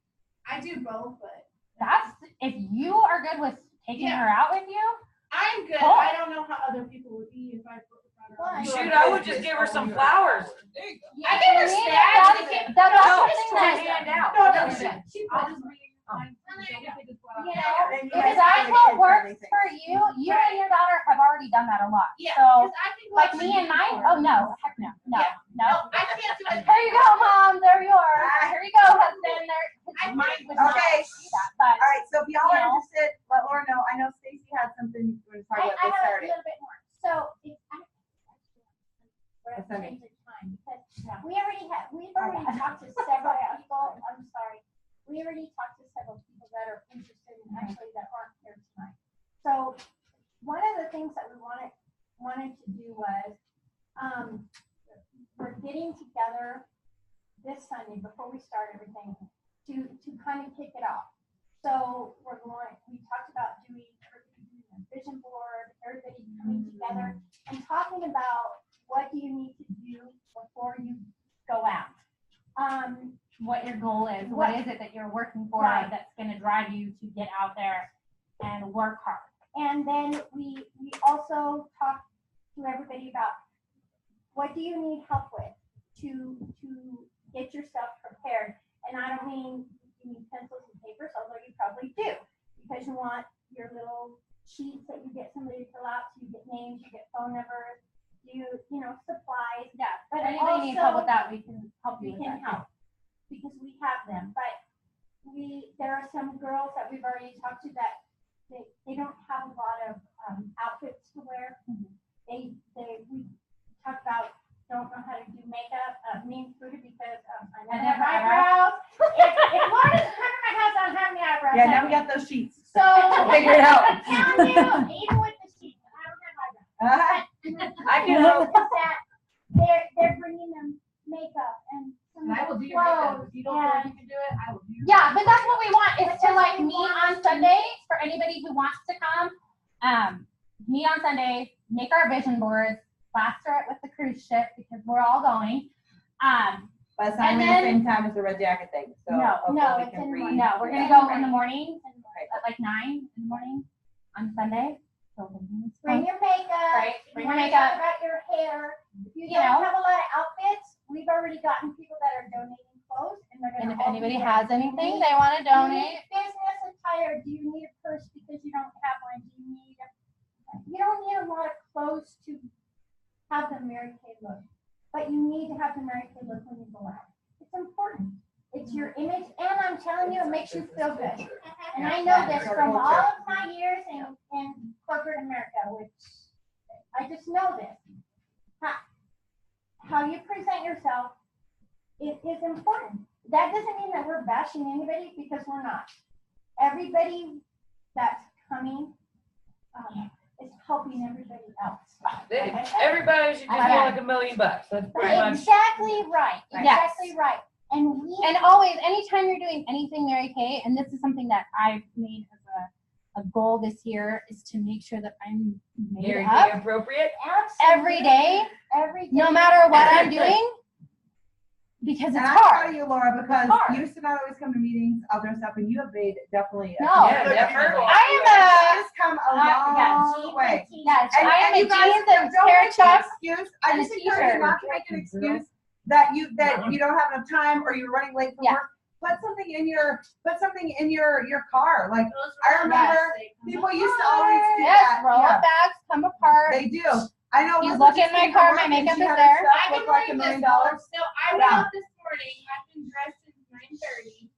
I do both, but That's, if you are good with taking Yeah. her out with you, I'm good. Cool. I don't know how other people would be if I brought her. Why? Shoot, I would just give her some flowers. I give her I mean, snacks. that's No, something to that, hand out. No, I'll just bring mine. if that's what works for you, you and your daughter have already done that a lot. Yeah, So, 'cause I can like watch me the and mine, video. oh no, heck no, no, Yeah. no. I can't do it. Here you go, Mom, they're yours. Here you go, husband, I mine can't- would not Okay. do that, but All right, so if y'all are You know. interested, let Laura know. I know Stacy had something you were I talking about have this a Saturday. little bit more. So it's we're That's okay. changing time because we've already talked to several people. I'm sorry. We already talked to several people that are interested in actually that aren't here tonight. So one of the things that we wanted to do was we're getting together this Sunday before we start everything to kind of kick it off. So we talked about doing a vision board, everybody coming together and talking about what do you need to do before you go out. what your goal is, what is it that you're working for Right. that's gonna drive you to get out there and work hard. And then we also talked to everybody about what do you need help with to get yourself prepared. And I don't mean you need pencils and papers, although you probably do, because you want your little sheets that you get somebody to fill out, so you get names, you get phone numbers, supplies. Yeah, But if anybody needs help with also- that, we can help you We with can that. help, because we have them, but there are some girls that we've already talked to that they don't have a lot of outfits to wear. We talked about don't know how to do makeup, me included, because I I don't have never eyebrows. If Lauren doesn't cover my house, I don't have any eyebrows. Yeah, now we got those sheets. So Figure it out. I'm telling you, even with the sheets, I don't have eyebrows. I can help. Is that they're bringing them makeup and some And I will do your makeup. clothes If you don't feel like and you can do it, I will do your Yeah, but that's what we want, is But to that's like what we meet want. on Sunday, for anybody who wants to come, meet on Sunday, make our vision boards, plaster it with the cruise ship because we're all going. But it's not And at the then- same time as the red jacket thing. So No, hopefully we it's can in the read. morning. No, we're gonna go in the morning at like 9 in the morning on Sunday. So Bring your makeup. Right, bring your Wanna makeup. talk about your hair. If you You don't know. have a lot of outfits, we've already gotten people that are donating clothes and they're And gonna. if help anybody you. has anything they want to Do you donate, need business attire? Do you need a purse because you don't have one? Do you need you don't need a lot of clothes to have the Mary Kay look, but you need to have the Mary Kay look when you go out. It's important. It's your image, and I'm telling you, it makes you feel good. And I know this from all of my years in corporate America, which I just know this. How you present yourself, it is important. That doesn't mean that we're bashing anybody because we're not. Everybody that's coming is helping everybody else. Everybody should just feel like $1 million. That's pretty much. Exactly right. Yes. Exactly right. And we and always, anytime you're doing anything Mary Kay, and this is something that I've made as a goal this year, is to make sure that I'm made Mary up Kay appropriate. every day, every day. no matter what I'm doing, because it's And I'm proud hard. of you, Laura, because hard. you used to not always come to meetings, all dressed up, and you have made definitely. No. Yeah, definitely. I She's come a yes. long way. Yes, And, I am and a you guys jeans and don't pair make of an chucks. excuse. I and a just encourage t-shirt. you not to make an excuse that you don't have enough time or you're running late for Yeah. work. Put something in your car. Like I remember people used to always do Yes, that. roll Yeah, up bags, come apart. they do. I know. You Elizabeth look just in my came to car, work my and makeup she is had her there. stuff I've look been like $1 wearing million. this. So I went Yeah. out this morning. I've been dressed since 9:30,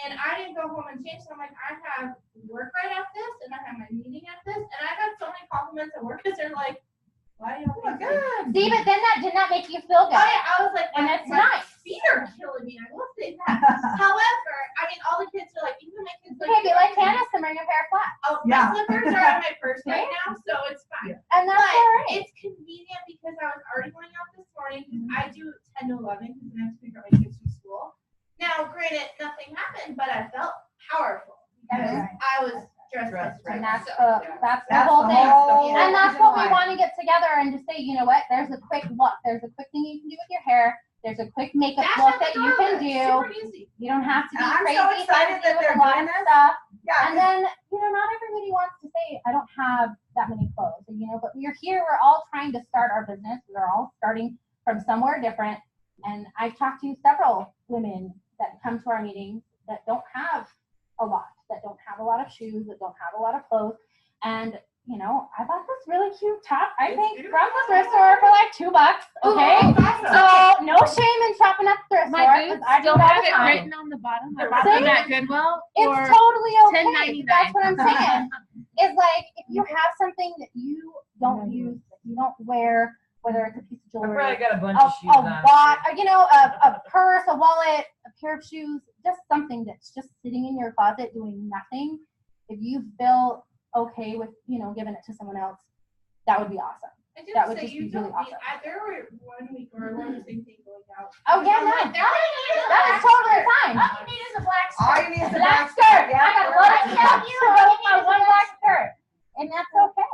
and I didn't go home and change. So I'm like, I have work right at this, and I have my meeting at this, and I got so many compliments at work because they're like, "Why do you Oh my have God. See, but then that did not make you feel good. I was like, And my, it's my nice. feet are killing me. I will say that. However, I mean, all the kids are like, even my kids Okay, be like Candace and bring a pair of flats. Oh, Yeah. my slippers are on my purse right now, so it's fine. And that's But all right. it's convenient because I was already going out this morning because I do 10 to 11 because I have to pick up my kids from school. Now, granted, nothing happened, but I felt powerful because I was dressed right. And that's So, that's the That's whole the thing. whole And that's reason what we why. want to get together and just say, you know what, there's a quick look. There's a quick thing you can do with your hair. There's a quick makeup dash look out the that you door, can it's do. Super easy. You don't have to be And I'm crazy so excited fancy that with they're a lot doing of this. stuff. Yeah. And then, not everybody wants to say, I don't have that many clothes, but we're here, we're all trying to start our business. We're all starting from somewhere different. And I've talked to several women that come to our meetings that don't have a lot, that don't have a lot of shoes, that don't have a lot of clothes. And, I bought this really cute top, I think, from the thrift store for like $2, okay? So no shame in shopping at the thrift store. My 'cause boots I do still it all have the it time. written on the bottom. I bought See? them at Goodwill It's for totally okay. $10.99. That's what I'm saying. It's like if you have something that you don't use, that you don't wear, whether it's a piece of I jewelry, probably got a bunch a of shoes on. a purse, a wallet, a pair of shoes, just something that's just sitting in your closet doing nothing. If you feel okay with, giving it to someone else, that would be awesome. I do That would say just you be don't really need, awesome. there were one week or one the same thing going out. Oh yeah, no, that is totally fine. All you need is a black All skirt. you need is a Black black skirt. Yeah, I got a we're lot like, of tell stuff you, to all go you with my need is one a black black skirt. And that's okay.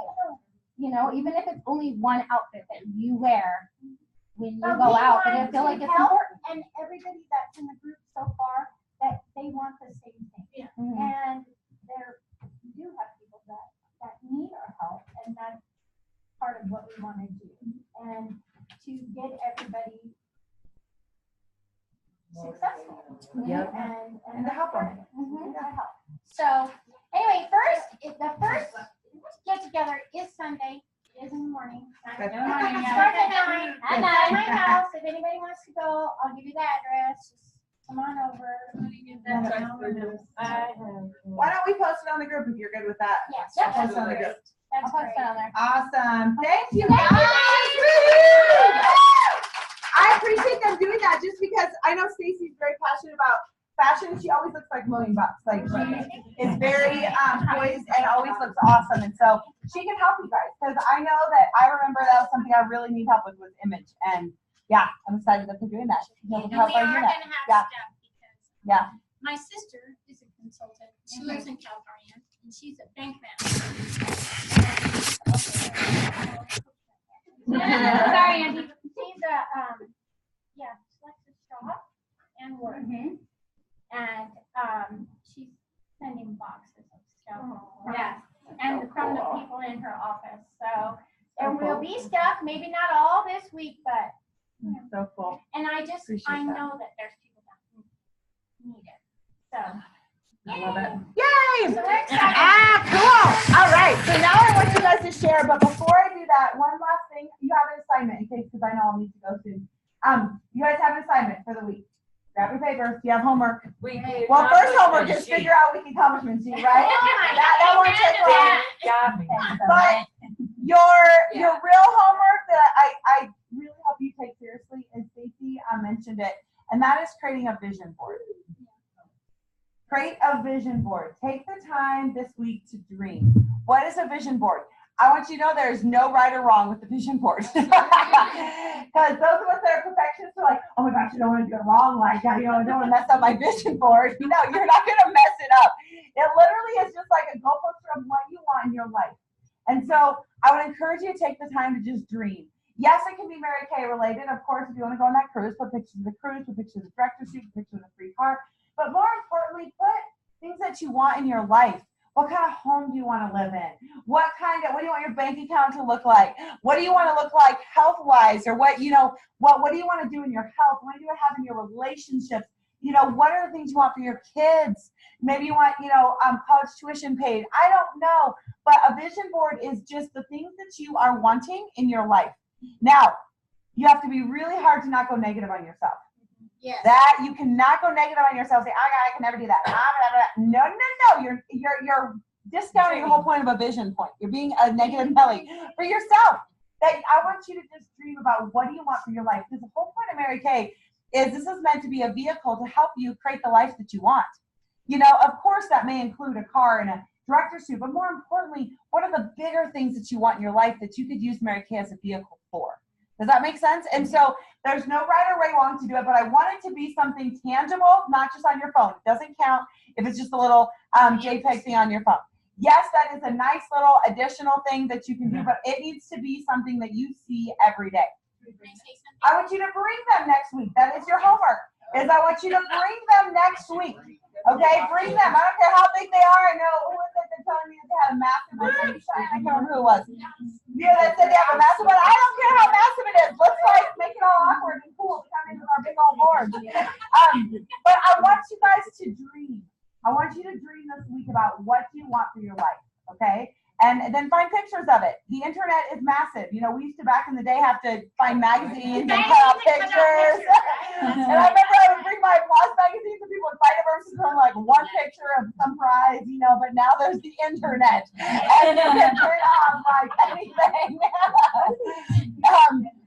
Even if it's only one outfit that you wear when you But go we out, but I want feel to like it's help, important. And everybody that's in the group so far, that they want the same thing. Mhm. And we do have people that need our help, and that's part of what we want to do. And to get everybody successful. Yep. And to help them. To help. So, anyway, the first get together is Sunday. It is in the morning. That's It starts at 9. At my house. If anybody wants to go, I'll give you the address. Just come on over. Why don't we post it on the group if you're good with that? Yes. I'll post it on the group. I'll That's post great. it on there. Awesome. Thank you Thank guys. you. Woo! I appreciate them doing that just because I know Stacy's very passionate about fashion. She always looks like $1 million. Like she is very poised and always looks awesome. And so she can help you guys because I know that I remember that was something I really need help with image. And yeah, I'm excited that they're doing that. And Help we her are do gonna that. have Yeah. stuff because Yeah. my sister is a consultant. She lives in California and she's a bank manager. Sorry, Andy. She's yeah, she likes to shop and work. And she's sending boxes of stuff. Yeah. And from the people in her office. So there will be stuff, maybe not all this week, but. So cool. And I Appreciate know that there's people that need it. So. I love it. Yay! So we're excited. Cool. All right. So now I want you guys to share, but before I do that, one last thing. You have an assignment in case, because I know I'll need to go soon. You guys have an assignment for the week. Grab your paper. You have homework. Well, first homework is figure out week accomplishment sheet, right? that won't take long. But your real homework that I really hope you take seriously, and Stacey mentioned it, and that is creating a vision board. Create a vision board. Take the time this week to dream. What is a vision board? I want you to know there is no right or wrong with the vision board. Because those of us that are perfectionists are like, oh my gosh, I don't want to do it wrong. Like, I don't want to mess up my vision board. You know, you're not going to mess it up. It literally is just like a goalpost of what you want in your life. And so I would encourage you to take the time to just dream. Yes, it can be Mary Kay related. Of course, if you want to go on that cruise, put pictures of the cruise, put pictures of the director's suite, put pictures of the free car. But more importantly, put things that you want in your life. What kind of home do you want to live in? What do you want your bank account to look like? What do you want to look like health-wise? Or what do you want to do in your health? What do you have in your relationships? What are the things you want for your kids? Maybe you want, college tuition paid. I don't know. But a vision board is just the things that you are wanting in your life. Now, you have to be really hard to not go negative on yourself. Yes. That you cannot go negative on yourself. Say, I can never do that. No. You're discounting the whole point of a vision point. You're being a negative Nelly for yourself. That I want you to just dream about what do you want for your life. Because the whole point of Mary Kay is this is meant to be a vehicle to help you create the life that you want. Of course, that may include a car and a director's suite, but more importantly, what are the bigger things that you want in your life that you could use Mary Kay as a vehicle for? Does that make sense? And so there's no right or wrong to do it, but I want it to be something tangible, not just on your phone. It doesn't count if it's just a little JPEG thing on your phone. Yes, that is a nice little additional thing that you can do, but it needs to be something that you see every day. I want you to bring them next week. That is your homework. I want you to bring them next week. Okay, bring them. I don't care how big they are. I know who was it that telling me they had a massive one? I can't remember who it was. Yeah, that said they have a massive one. I don't care how massive it is. Let's make it all awkward and cool. Come in with our big old board. But I want you guys to dream. I want you to dream this week about what you want for your life. Okay. And then find pictures of it. The internet is massive. We used to back in the day have to find magazines and cut out pictures. And I remember I would bring my Plus magazines and people would fight over from like one picture of some prize, but now there's the internet. And you can turn on like anything.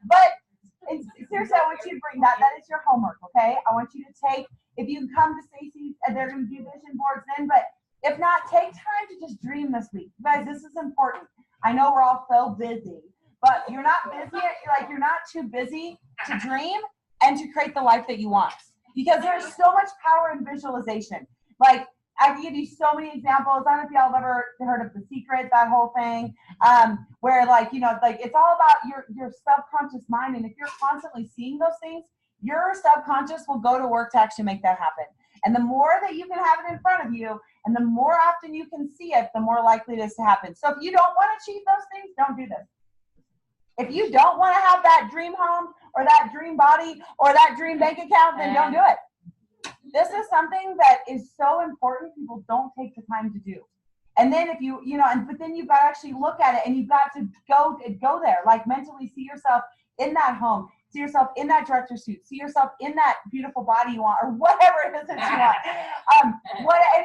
But seriously, I want you to bring that. That is your homework, okay? I want you to take, if you come to Stacey's, they're going to do vision boards then, but if not, take time to just dream this week. You guys, this is important. I know we're all so busy, but you're not busy. You're not too busy to dream and to create the life that you want. Because there's so much power in visualization. Like, I can give you so many examples. I don't know if y'all have ever heard of The Secret, that whole thing, where it's all about your subconscious mind. And if you're constantly seeing those things, your subconscious will go to work to actually make that happen. And the more that you can have it in front of you, and the more often you can see it, the more likely it is to happen. So if you don't want to achieve those things, don't do this. If you don't want to have that dream home or that dream body or that dream bank account, then don't do it. This is something that is so important, people don't take the time to do. And then if but then you've got to actually look at it and you've got to go there, like mentally see yourself in that home. See yourself in that director's suit. See yourself in that beautiful body you want, or whatever it is that you want. And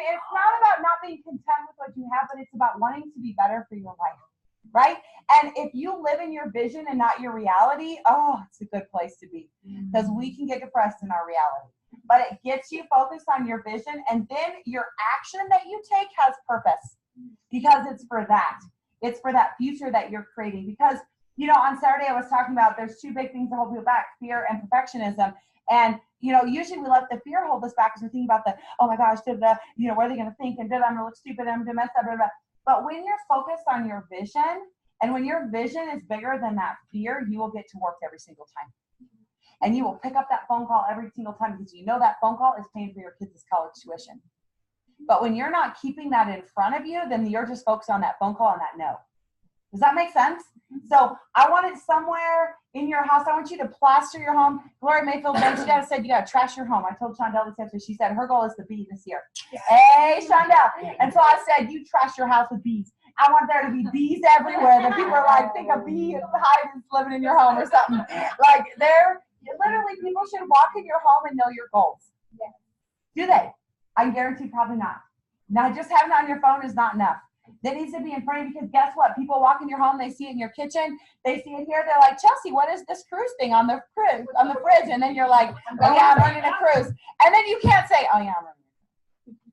it's not about not being content with what you have, but it's about wanting to be better for your life, right? And if you live in your vision and not your reality, it's a good place to be, because we can get depressed in our reality. But it gets you focused on your vision, and then your action that you take has purpose, because it's for that. It's for that future that you're creating. Because on Saturday I was talking about there's two big things that hold people back: fear and perfectionism. And usually we let the fear hold us back because we're thinking about oh my gosh, what are they going to think? And I'm going to look stupid. I'm going to mess up. Blah, blah. But when you're focused on your vision And when your vision is bigger than that fear, you will get to work every single time. And you will pick up that phone call every single time because you know that phone call is paying for your kids' college tuition. But when you're not keeping that in front of you, then you're just focused on that phone call and that no. Does that make sense? So I want it somewhere in your house. I want you to plaster your home. Gloria Mayfield, she said you got to trash your home. I told Shondell this yesterday. She said her goal is to be this year. Hey, Shondell. And so I said, you trash your house with bees. I want there to be bees everywhere. That people are like, think a bee hive is living in your home or something. Like literally people should walk in your home and know your goals. Do they? I guarantee probably not. Now, just having it on your phone is not enough. That needs to be in front of you because guess what? People walk in your home, they see it in your kitchen, they see it here, they're like, Chelsea, what is this cruise thing on the fridge? And then you're like, oh yeah, I'm running a cruise. And then you can't say, oh yeah, I'm running a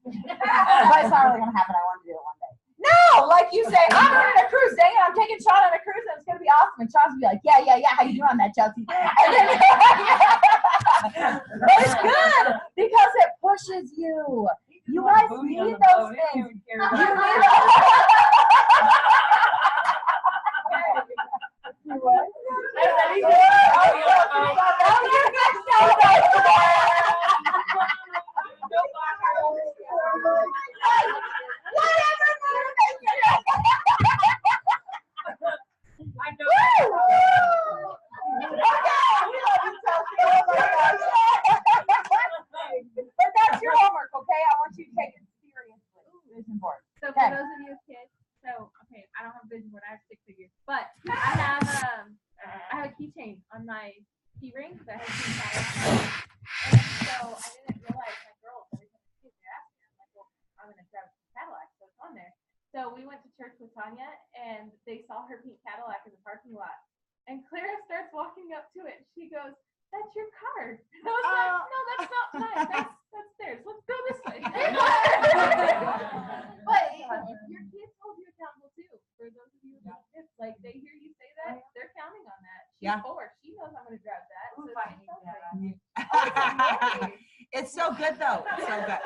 cruise. But it's not really gonna happen. I want to do it one day. No, like you say, I'm running a cruise. Dang it, I'm taking Sean on a cruise and it's gonna be awesome. And Sean's gonna be like, yeah, how you doing on that, Chelsea? And then, but it's good because it pushes you. You guys need those things. You need But that's your homework, okay? I want you to take it seriously. Vision board. So for those of you with kids, okay, I don't have a vision board, I have stick figures, but I have a keychain on my key ring that has been tied on. And so I didn't realize my girls, every time they asked me, I'm like, well, I'm gonna grab a Cadillac, so it's on there. So we went to church with Tanya and they saw her pink Cadillac in the parking lot. And Clara starts walking up to it. She goes, that's your card. And I was like, no, that's not mine. That's theirs. Let's go this way. But your kids hold you accountable too. For those of you who have kids, like they hear you say that, they're counting on that. She's 4. She knows I'm going to grab that. So It's so good though. It's so good.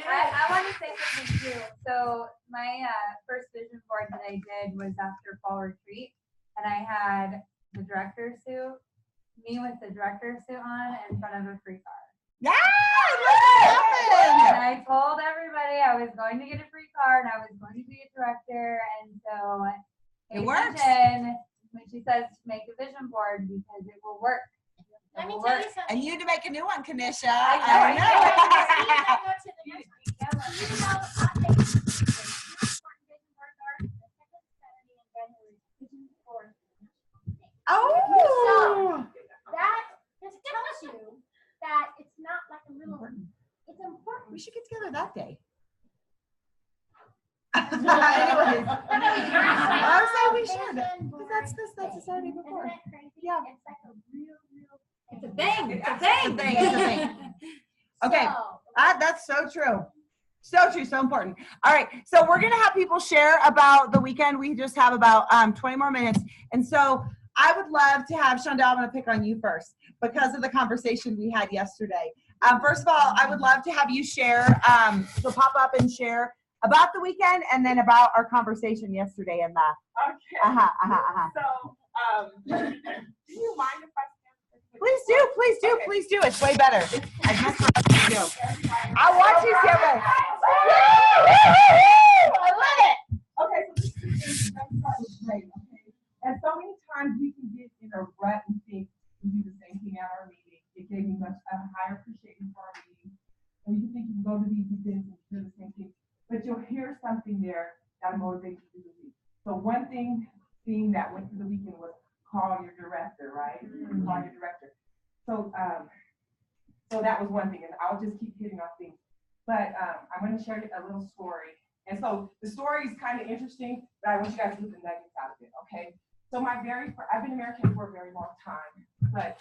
I want to say something too. So my first vision board that I did was after fall retreat, and I had the director's suit, me with the director's suit on in front of a free car. Yeah, and I told everybody I was going to get a free car and I was going to be a director, and so it works. When she says make a vision board because it will work. Let me tell you something. And you need to make a new one, Kanisha. I Oh, that just tells you that it's not like a little, it's important. we should get together that day. Anyways, I was saying we should. That's the Saturday before. Isn't that crazy? Yeah. It's like a real, It's a thing. It's a thing. Okay, that's so true. So true, so important. All right, so we're gonna have people share about the weekend. We just have about 20 more minutes. And so I would love to have, Shondell, I'm gonna pick on you first because of the conversation we had yesterday. First of all, I would love to have you share, so pop up and share about the weekend and then about our conversation yesterday and the. Okay. So, do you mind if I stand? Please do. It's way better. I just want you to do. I want you to do it. I love it. Okay, so this is great, okay? And so many times we can get in a rut and think we do the same thing at our meeting. It gave me a higher appreciation for our meeting. And you think you can go to these events and do the same thing, but you'll hear something there that motivates you to do the week. So one thing that went through the weekend was call your director, right? Mm-hmm. Call your director. So, so that was one thing, and I'll just keep hitting off things. But I'm going to share a little story. And so the story is kind of interesting, but I want you guys to get the nuggets out of it, okay? So I've been American for a very long time, but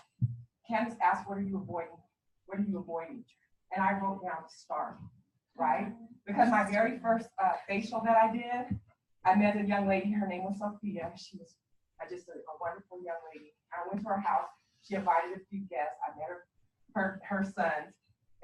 Candace asked, what are you avoiding? What are you avoiding? And I wrote down STAR, right? Because my very first facial that I did, I met a young lady, her name was Sophia. She was just a wonderful young lady. I went to her house. She invited a few guests. I met her sons,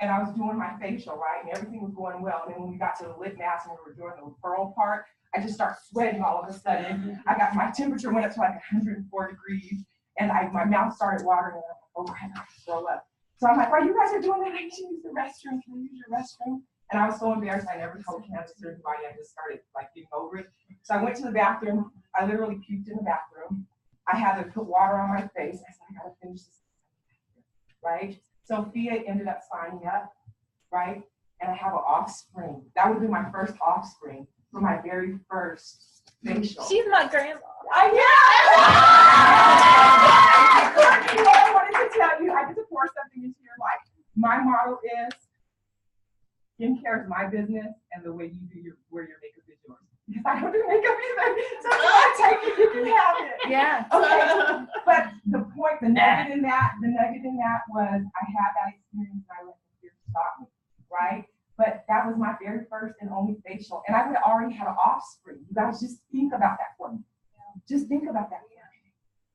and I was doing my facial, right? And everything was going well. And then when we got to the lip mask and we were doing the referral part, I just start sweating all of a sudden. My temperature went up to like 104 degrees, and my mouth started watering, and I'm like, oh, I have to throw up. So I'm like, while you guys are doing that, I need to use the restroom. Can I use your restroom? And I was so embarrassed, I never told Candace or anybody. I just started like getting over it. So I went to the bathroom. I literally puked in the bathroom. I had to put water on my face. I said, I gotta finish this, right? Sophia ended up signing up, right? And I have an offspring. That would be my first offspring for my very first facial. She's my grandma. I wanted to tell you, I get to pour something into your life. My motto is, skincare is my business, and the way you wear your makeup is yours. Because I don't do makeup either. So if you want to take it, you can have it. Yeah. Okay. But the nugget in that was I had that experience and I let the fear stop me, right? But that was my very first and only facial. And I would have already had an offspring. You guys just think about that for me. Just think about that.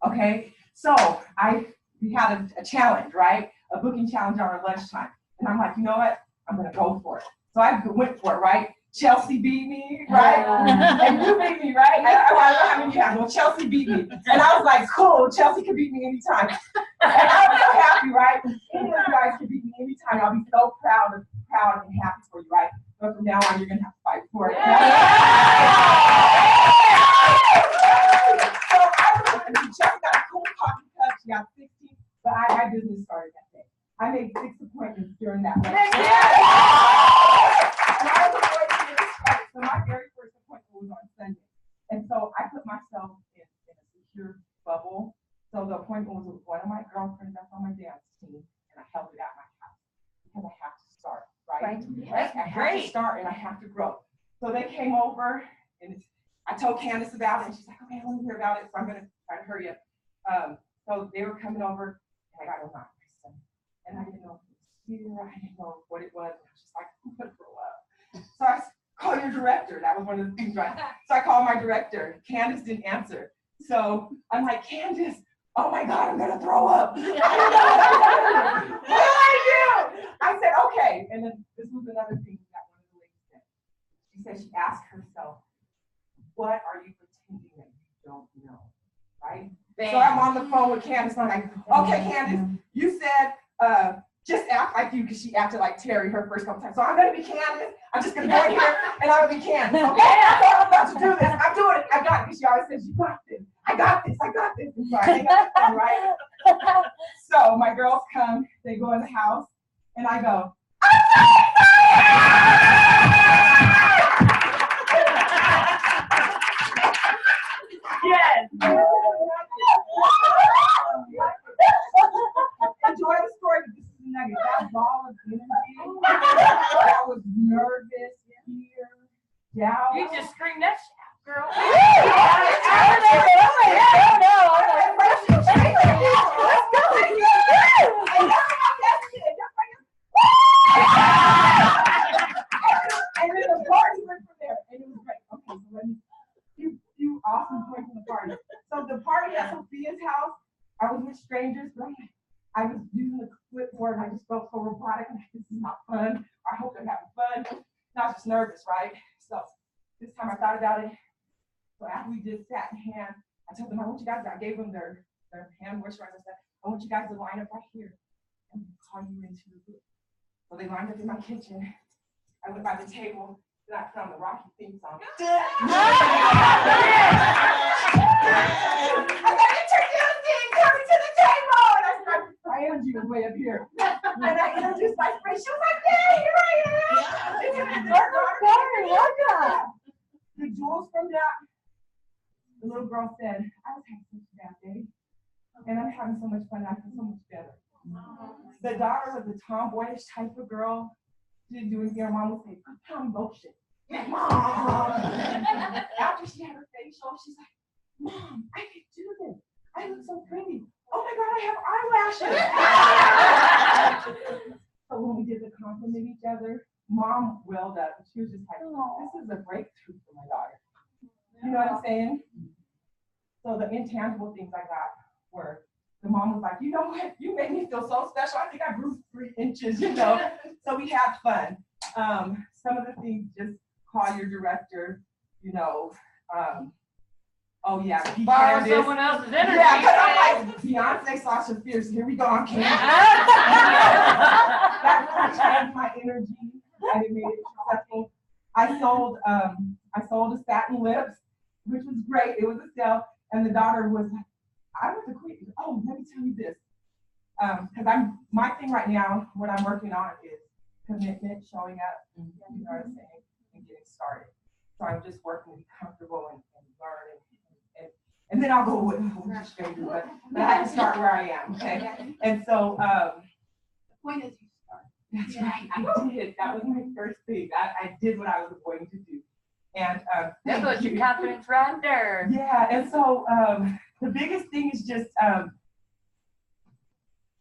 Okay. So we had a challenge, right? A booking challenge on our lunchtime. And I'm like, you know what? I'm going to go for it. So I went for it, right? Chelsea beat me, right? And you beat me, right? I don't know how many you have. Well, Chelsea beat me. And I was like, cool, Chelsea can beat me anytime. And I was so happy, right? Any of you guys can beat me anytime. I'll be so proud and happy for you, right? But from now on, you're going to have to fight for it. So I was Chelsea got a cool coffee cup. She got 16, but my business started that day. I made 6 appointments during that week. And I was avoiding this fight. So my very first appointment was on Sunday. And so I put myself in a secure bubble. So the appointment was with one of my girlfriends that's on my dance team, and I held it at my house because I have to start, right? Yes, I have to start and I have to grow. So they came over and I told Candace about it, and she's like, okay, I want to hear about it, so I'm going to try to hurry up. So they were coming over, and I got a knock. And I didn't know if it was fear, I didn't know what it was. I was just like, I'm going to throw up. So I call your director. That was one of the things, right? So I called my director. Candace didn't answer. So I'm like, Candace, oh my God, I'm going to throw up. What do I do? I said, okay. And then this was another thing that one of the ladies said. She said she asked herself, what are you pretending that you don't know, right? Bam. So I'm on the phone with Candace. And I'm like, okay, Candace, you said, just act like you, because she acted like Terry her first couple times. So I'm going to be Candace. I'm just going to go in here and I'm going to be Candace. Okay, I'm about to do this. I'm doing it. I got it. Because she always says, you got this. I got this. I got this. And so I hang up the phone, right? So my girls come. They go in the house. And I go, yes. Enjoy the story, but this is a nugget. That ball of energy, I was nervous, fear, doubt. You just screamed that shit, girl. And then the party went from there, and it was great. Okay, so let me few awesome points in the party. So the party at Sophia's house, I was with strangers, but I was using the clipboard and I just felt so robotic. And this is not fun. I hope they're having fun. And I was just nervous, right? So this time I thought about it. So after we did sat in hand, I told them, I want you guys, I gave them their hand moisturizer. I said, I want you guys to line up right here and call you into the group. So they lined up in my kitchen. I went by the table and I put on the Rocky theme song. I got introducing, coming to the table. And I started, Angie was way up here. And I introduced my friend. She was like, yay, here I am. The jewels from that, the little girl said, I was having such a bad day. And I'm having so much fun, I feel so much better. The daughter was a tomboyish type of girl. She didn't do anything. Her mom would say, put down motion. Mom. After she had her facial, she's like, Mom, I can do this. I look so pretty. Oh my God, I have eyelashes. So when we did the compliment each other, Mom welled up. She was just like, this is a breakthrough for my daughter. You know what I'm saying? So the intangible things I got were, the mom was like, you know what? You made me feel so special. I think I grew 3 inches, you know? So we had fun. Some of the things, just call your director. you know, oh yeah, be Borrow candid. someone else's energy. Yeah, because I'm like, Beyonce, Sasha Fierce, here we go on camera. That really changed my energy and it made it successful. I sold a satin lips, which was great. It was a sale, and the daughter was like, I was the queen. Oh, let me tell you this. Because my thing right now, what I'm working on is commitment, showing up, you know what I'm saying, and getting started. So I'm just working to be comfortable and learn and then I'll go with strangers, but I have to start where I am, okay? And so The point is you start. that's right, I did. That was my first thing. I did what I was going to do. And That was your confidence right there. yeah, and so the biggest thing is just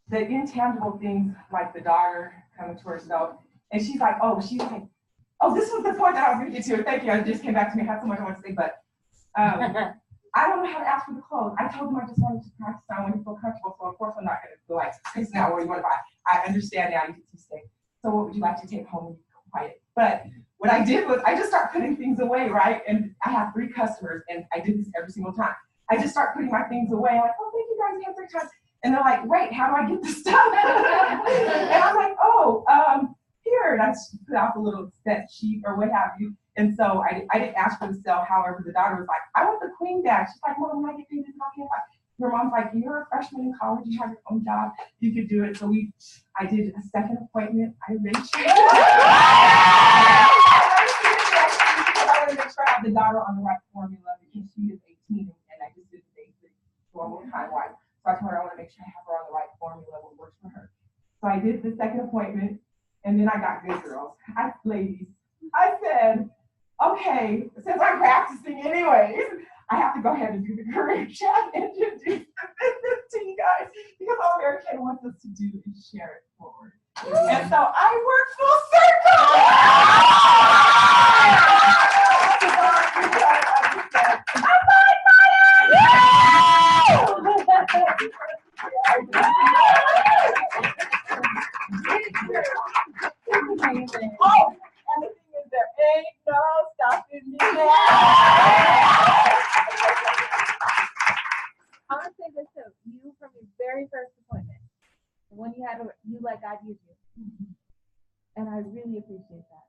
the intangible things like the daughter coming to herself. And she's like, oh, this was the point that I was going to get to. Thank you. It just came back to me. I had so much I want to say, but I don't know how to ask for the clothes. I told them I just wanted to practice. I want to feel comfortable. So of course I'm not going to go like, Chris, now what do you want to buy? I understand now you get to stay. So what would you like to take home and be quiet? But what I did was I just start putting things away, right? And I have 3 customers and I did this every single time. I just start putting my things away. I'm like, oh, thank you guys. You have 3 times. And they're like, wait, how do I get this stuff? And I'm like, oh, here. And I just put out the little set sheet or what have you. And so I didn't ask for the sale. However, the daughter was like, I want the queen bag. She's like, Mom, when I get paid this, how can I? Your mom's like, you're a freshman in college. You have your own job. You could do it. So I did a second appointment. I arranged it. I want to make sure I have the daughter on the right formula because she is 18 and I just did the basic normal time-wise. So I told her I want to make sure I have her on the right formula, what works for her. So I did the second appointment, and then I got good girls. Ladies, I said, okay, since I'm practicing anyways, I have to go ahead and do the career chat and introduce this to you guys because all Mary Kay wants us to do is share it forward. And so I work full circle. Oh, and the thing is, there ain't no stopping me now. I want to say this too. You, from your very first appointment, when you had you let God use you, and I really appreciate that.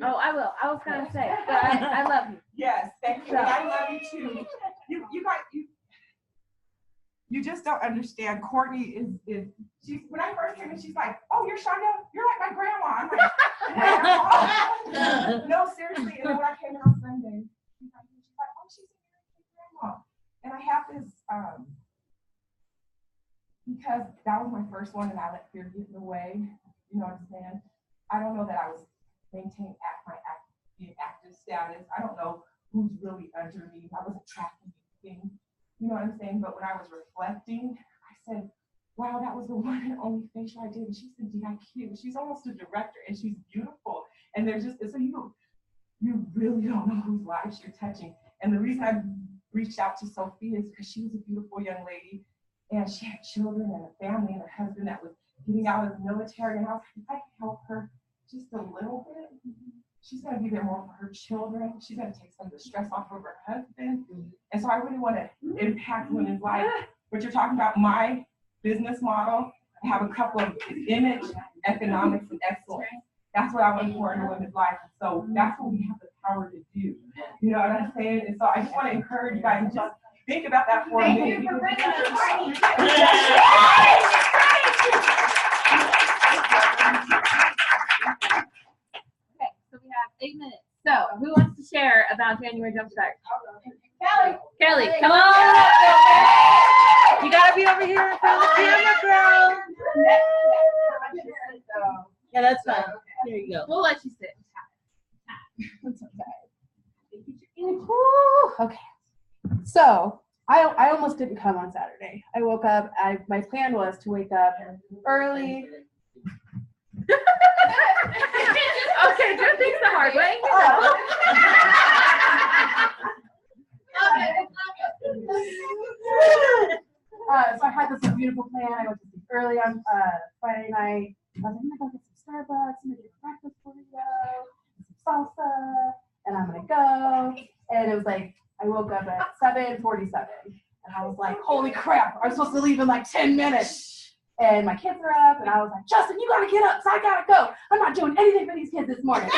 Oh, I will. I was gonna say, but I love you. Yes, thank you. And I love you too. You just don't understand. Courtney is she's when I first came in, she's like, oh, you're Shonda, you're like my grandma. I'm like, grandma? No, seriously. And then when I came in on Sunday, she's like, oh, she's a very cute grandma. And I have this because that was my first one and I let fear get in the way. You know what I'm saying? I don't know that I was maintaining active status. I don't know who's really under me. I wasn't tracking anything. You know what I'm saying? But when I was reflecting, I said, wow, that was the one and only facial I did. And she's a DIQ. She's almost a director and she's beautiful. And there's just, so you really don't know whose lives you're touching. And the reason I reached out to Sophia is because she was a beautiful young lady and she had children and a family and a husband that was getting out of the military. And I was like, if I can help her just a little bit, she's going to be there more for her children. She's going to take some of the stress off of her husband. And so I really want to impact women's life. What you're talking about, my business model, I have a couple of image, economics, and excellence. That's what I want to pour into women's life. So that's what we have the power to do. You know what I'm saying? And so I just want to encourage you guys to just think about that for a minute. Thank you for bringing us Courtney. Okay, so we have 8 minutes. So who wants to share about January Jumpstart? Kelly, come on up. You gotta be over here in front of the camera, girl. Yeah, that's fine. There you go. We'll let you sit. Okay. So I almost didn't come on Saturday. I woke up. My plan was to wake up early. Okay, do things the hard way. So I had this beautiful plan. I went to sleep early on Friday night. I was like, I'm gonna go get some Starbucks. I'm gonna get breakfast for you. salsa, and I'm gonna go. And it was like, I woke up at 7:47, and I was like, holy crap, I'm supposed to leave in like 10 minutes. And my kids are up, and I was like, Justin, you gotta get up, so I gotta go. I'm not doing anything for these kids this morning. I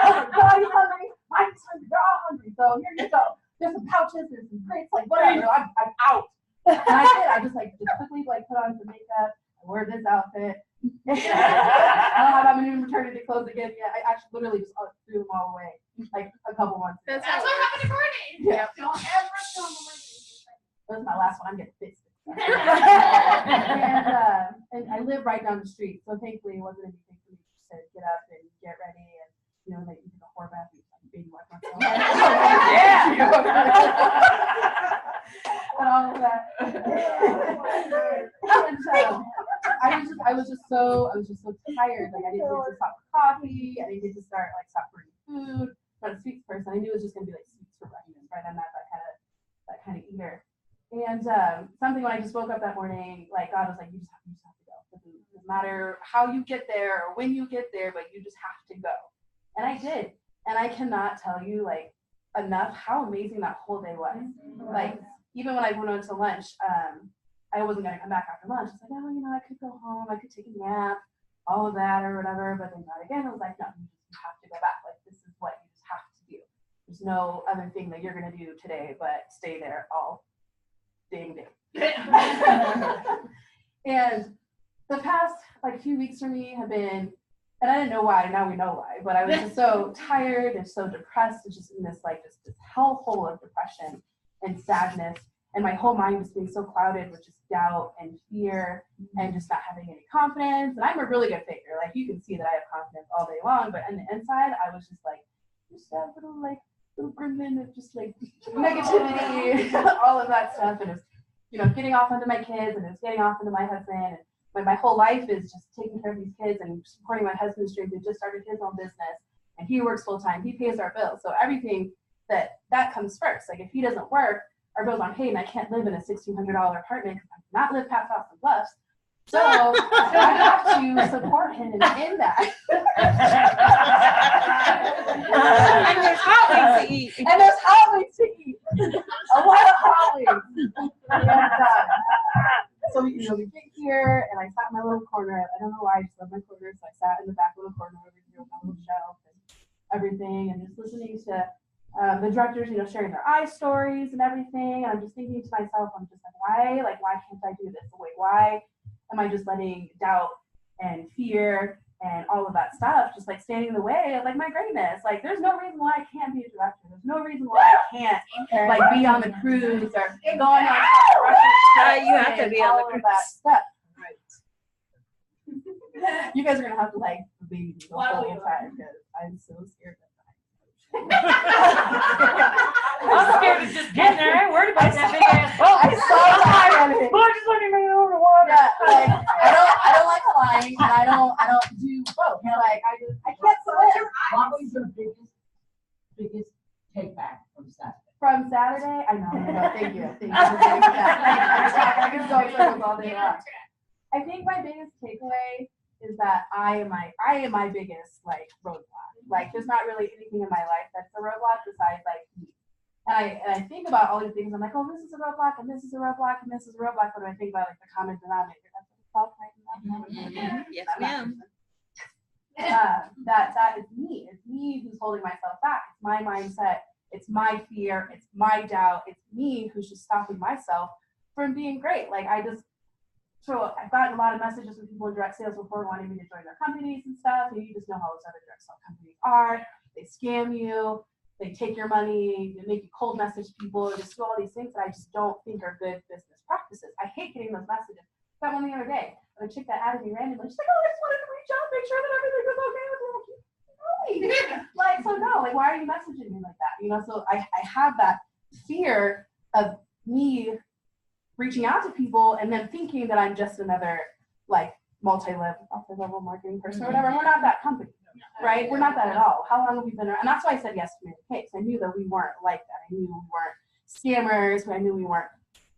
was like, Body's hungry, Mike's hungry, they're all hungry, so here you go. There's some pouches, there's some crates, like whatever, I'm out. And I just quickly like put on some makeup, I wore this outfit. I don't have that many maternity clothes again yet. I actually literally just threw them all away like a couple months ago. That's what happened to Courtney. Yeah. Don't ever tell them That was my last one. I'm getting fixed. And I live right down the street, so thankfully it wasn't anything for me just to get up and get ready and like you take a whore bath and baby wipe myself. And all of that. And, I was just so tired. Like I didn't get to stop for coffee. I didn't get to start for food. Not a sweets person. I knew it was just gonna be like sweets for breakfast, right? I'm not that kind of eater. And something when I just woke up that morning, like God was like, you just have to go. It doesn't matter how you get there or when you get there, but you just have to go. And I did. And I cannot tell you enough how amazing that whole day was. Like even when I went on to lunch, I wasn't gonna come back after lunch. It's like, oh, I could go home, I could take a nap, all of that or whatever. But then not again. I was like, no, you have to go back. Like this is what you just have to do. There's no other thing that you're gonna do today but stay there all dang day. And the past few weeks for me have been, and I didn't know why, now we know why, but I was just so tired and so depressed, and just in this this hellhole of depression and sadness, and my whole mind was being so clouded with just doubt and fear and just not having any confidence. And I'm a really good faker. Like you can see that I have confidence all day long, but on the inside, I was just just that little gremlin of just negativity, all of that stuff. And it's, getting off onto my kids, and it's getting off into my husband. And my whole life is just taking care of these kids and supporting my husband's dreams. He just started his own business, and he works full time. He pays our bills. So everything that comes first. Like if he doesn't work, our bills aren't paid, and I can't live in a $1,600 apartment because I cannot live past Austin Bluffs. So I have to support him in that. And there's hot wings to eat. And there's hot wings to eat. A lot of hot wings. And, so we get here, and I sat in my little corner. I don't know why, I just love my corner. So I sat in the back little corner over here with my little shelf and everything, and just listening to the directors, sharing their stories and everything. And I'm just thinking to myself, I'm just why can't I do this? Why am I just letting doubt and fear and all of that stuff just standing in the way of my greatness? There's no reason why I can't be a director. There's no reason why I can't be on the cruise or going on you have to be on the cruise. That stuff. Right. You guys are gonna have to baby me the whole time because I'm so scared of I'm scared of just getting there. I'm worried about that big ass boat. I'm so tired of it. Boy, just looking me over the water. Yeah, I don't like flying, and I don't do both. I can't swim. What was your biggest take back from Saturday? From Saturday, I know. Thank you for doing that. I could go in circles all day long. I think my biggest takeaway is that I am my biggest roadblock. There's not really anything in my life that's a roadblock besides me. And I think about all these things. I'm like, oh, this is a roadblock, and this is a roadblock, and this is a roadblock. But when I think about the common denominator, that's what it's called, right? Yes, ma'am. That is me. It's me who's holding myself back. It's my mindset. It's my fear. It's my doubt. It's me who's just stopping myself from being great. So I've gotten a lot of messages from people in direct sales before wanting me to join their companies and stuff. And you just know how those other direct sales companies are. They scam you. They take your money. They make you cold message people. They just do all these things that I just don't think are good business practices. I hate getting those messages. I got one the other day. A chick that added me randomly. She's like, oh, I just wanted to reach out, make sure that everything was okay. So no, why are you messaging me like that? So I have that fear of me reaching out to people and then thinking that I'm just another multi-level marketing person or whatever. We're not that company, right? We're not that at all. How long have we been around? And that's why I said yes to Mary Kate. I knew that we weren't like that. I knew we weren't scammers. I knew we weren't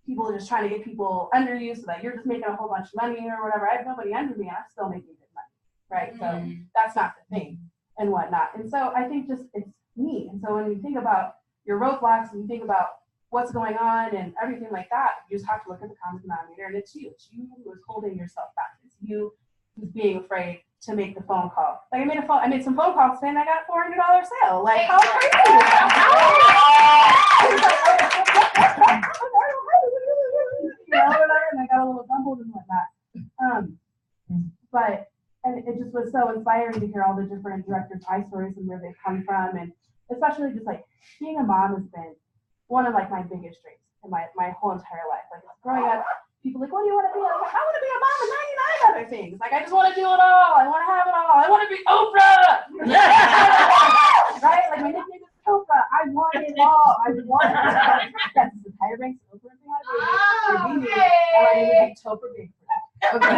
people just trying to get people under you so that you're just making a whole bunch of money or whatever. I have nobody under me and I'm still making good money, right? So that's not the thing. and whatnot. And so I think just it's me. And so when you think about your roadblocks and you think about what's going on and everything like that, you just have to look at the common denominator, and it's you. It's you who is holding yourself back. It's you who's being afraid to make the phone call. Like I made some phone calls saying I got a $400 sale. Like how crazy is that? And I got a little bumbled and whatnot. But it just was so inspiring to hear all the different directors' eye stories and where they've come from, and especially just like being a mom has been one of like my biggest dreams in my whole entire life. Like growing up, people like, what do you want to be? I'm like, I want to be a mom and 99 other things. Like I just want to do it all. I want to have it all. I want to be Oprah. Right? Like my nickname is Oprah. I want it all. I want it. That's the Tyra Banks Oprah thing. I Topher Big. Okay.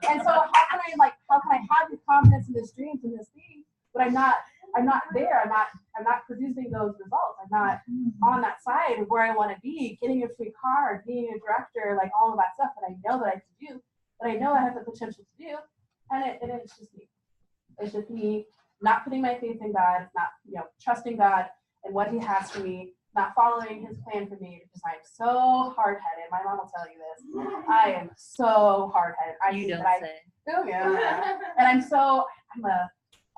And so how can I have this confidence in this dreams and this thing, but I'm not there. I'm not producing those results. I'm not on that side of where I want to be, getting a free car, being a director, like all of that stuff that I know that I can do, that I know I have the potential to do. And it's just me. It's just me not putting my faith in God, not trusting God and what He has for me, not following His plan for me, because I'm so hard-headed. My mom will tell you this. I am so hard-headed. You don't say. Oh yeah. And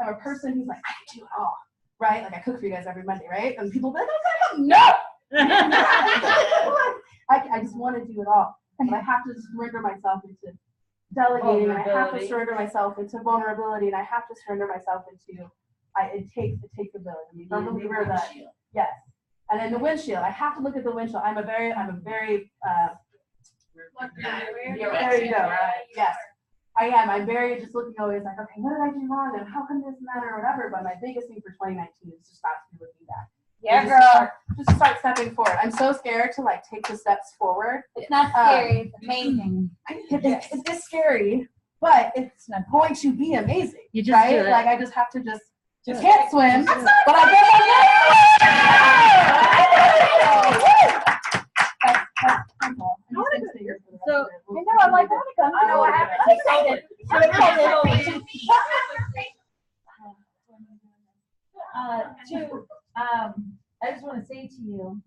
I'm a person who's like, I can do it all, right? Like I cook for you guys every Monday, right? And people be like, oh, no. I just want to do it all. But I have to surrender myself into delegating, and I have to surrender myself into vulnerability, and I have to surrender myself into it takes a village. I'm a believer that yes. And then the windshield, I have to look at the windshield. I'm a very there you go, right? Yes. I am. I'm very just looking always like, okay, what did I do wrong and how come this and that or whatever? But my biggest thing for 2019 is just not to be looking back. Yeah, girl. Just start stepping forward. I'm so scared to like take the steps forward. It's not scary. It's amazing. It's scary, but it's going to be amazing. You just right? do it. Like I just have to just can't swim, but I So I know I'm like, Monica, I know what happened. I'm excited. I'm excited. I just want to say to you,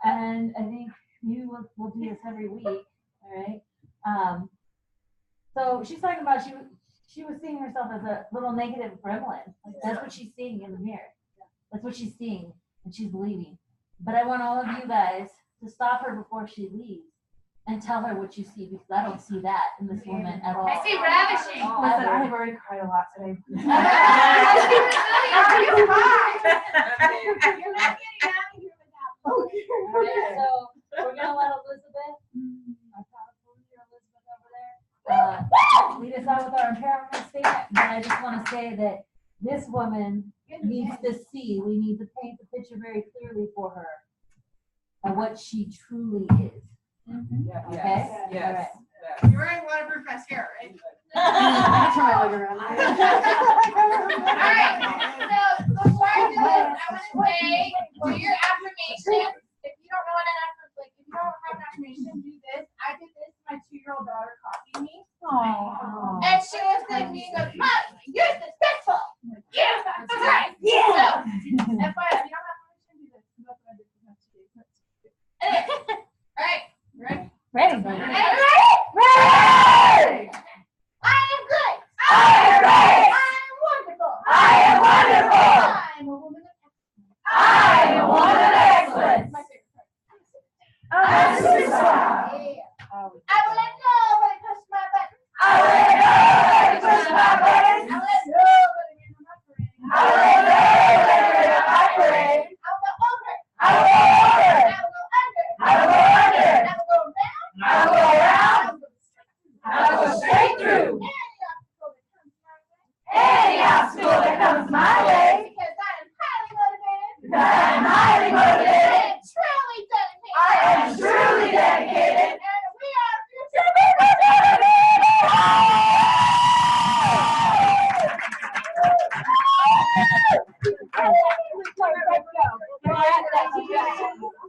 and I think you will do this every week, all right? So she's talking about she was seeing herself as a little negative gremlin. Like that's what she's seeing in the mirror. That's what she's seeing and she's believing. But I want all of you guys to stop her before she leaves and tell her what you see, because I don't see that in this woman at all. I see ravishing. Listen, I have already cried a lot today. You're not getting out of here without. Okay, so we're gonna let Elizabeth, our powerful leader Elizabeth over there, lead us out with our empowerment statement. But I just want to say that this woman needs to see. We need to paint the picture very clearly for her of what she truly is. Okay? Yes. All right. You're wearing waterproof mascara, right? That's my leg around. All right. So before I do this, I want to say for your affirmation. If you don't know what an affirmation, like if you don't have an affirmation, do this. I did this. My 2-year-old daughter copied me. Aww. And she was like, me and goes, Mom, you're successful. Yeah, that's right. Yeah. So, FYI, if you don't have permission, do this. That's what I did for my 2 days. All right. Ready? Ready. Ready? Ready. I am good. I am great. I am wonderful. I am wonderful. I am a woman of excellence. I am a woman of excellence. My favorite part. I'm a superstar. Yeah. I will let nobody push my button. I will let nobody push my buttons. I will let nobody in my parade. I will let nobody in my parade. I will go over. I will go over. I will go under. I will go under. I will go down. I will go around. I will go straight through. I will go straight through. Any obstacle that comes my way. Because I am highly motivated. Because I am highly motivated. And truly dedicated. I am truly dedicated. And we are future Let's go.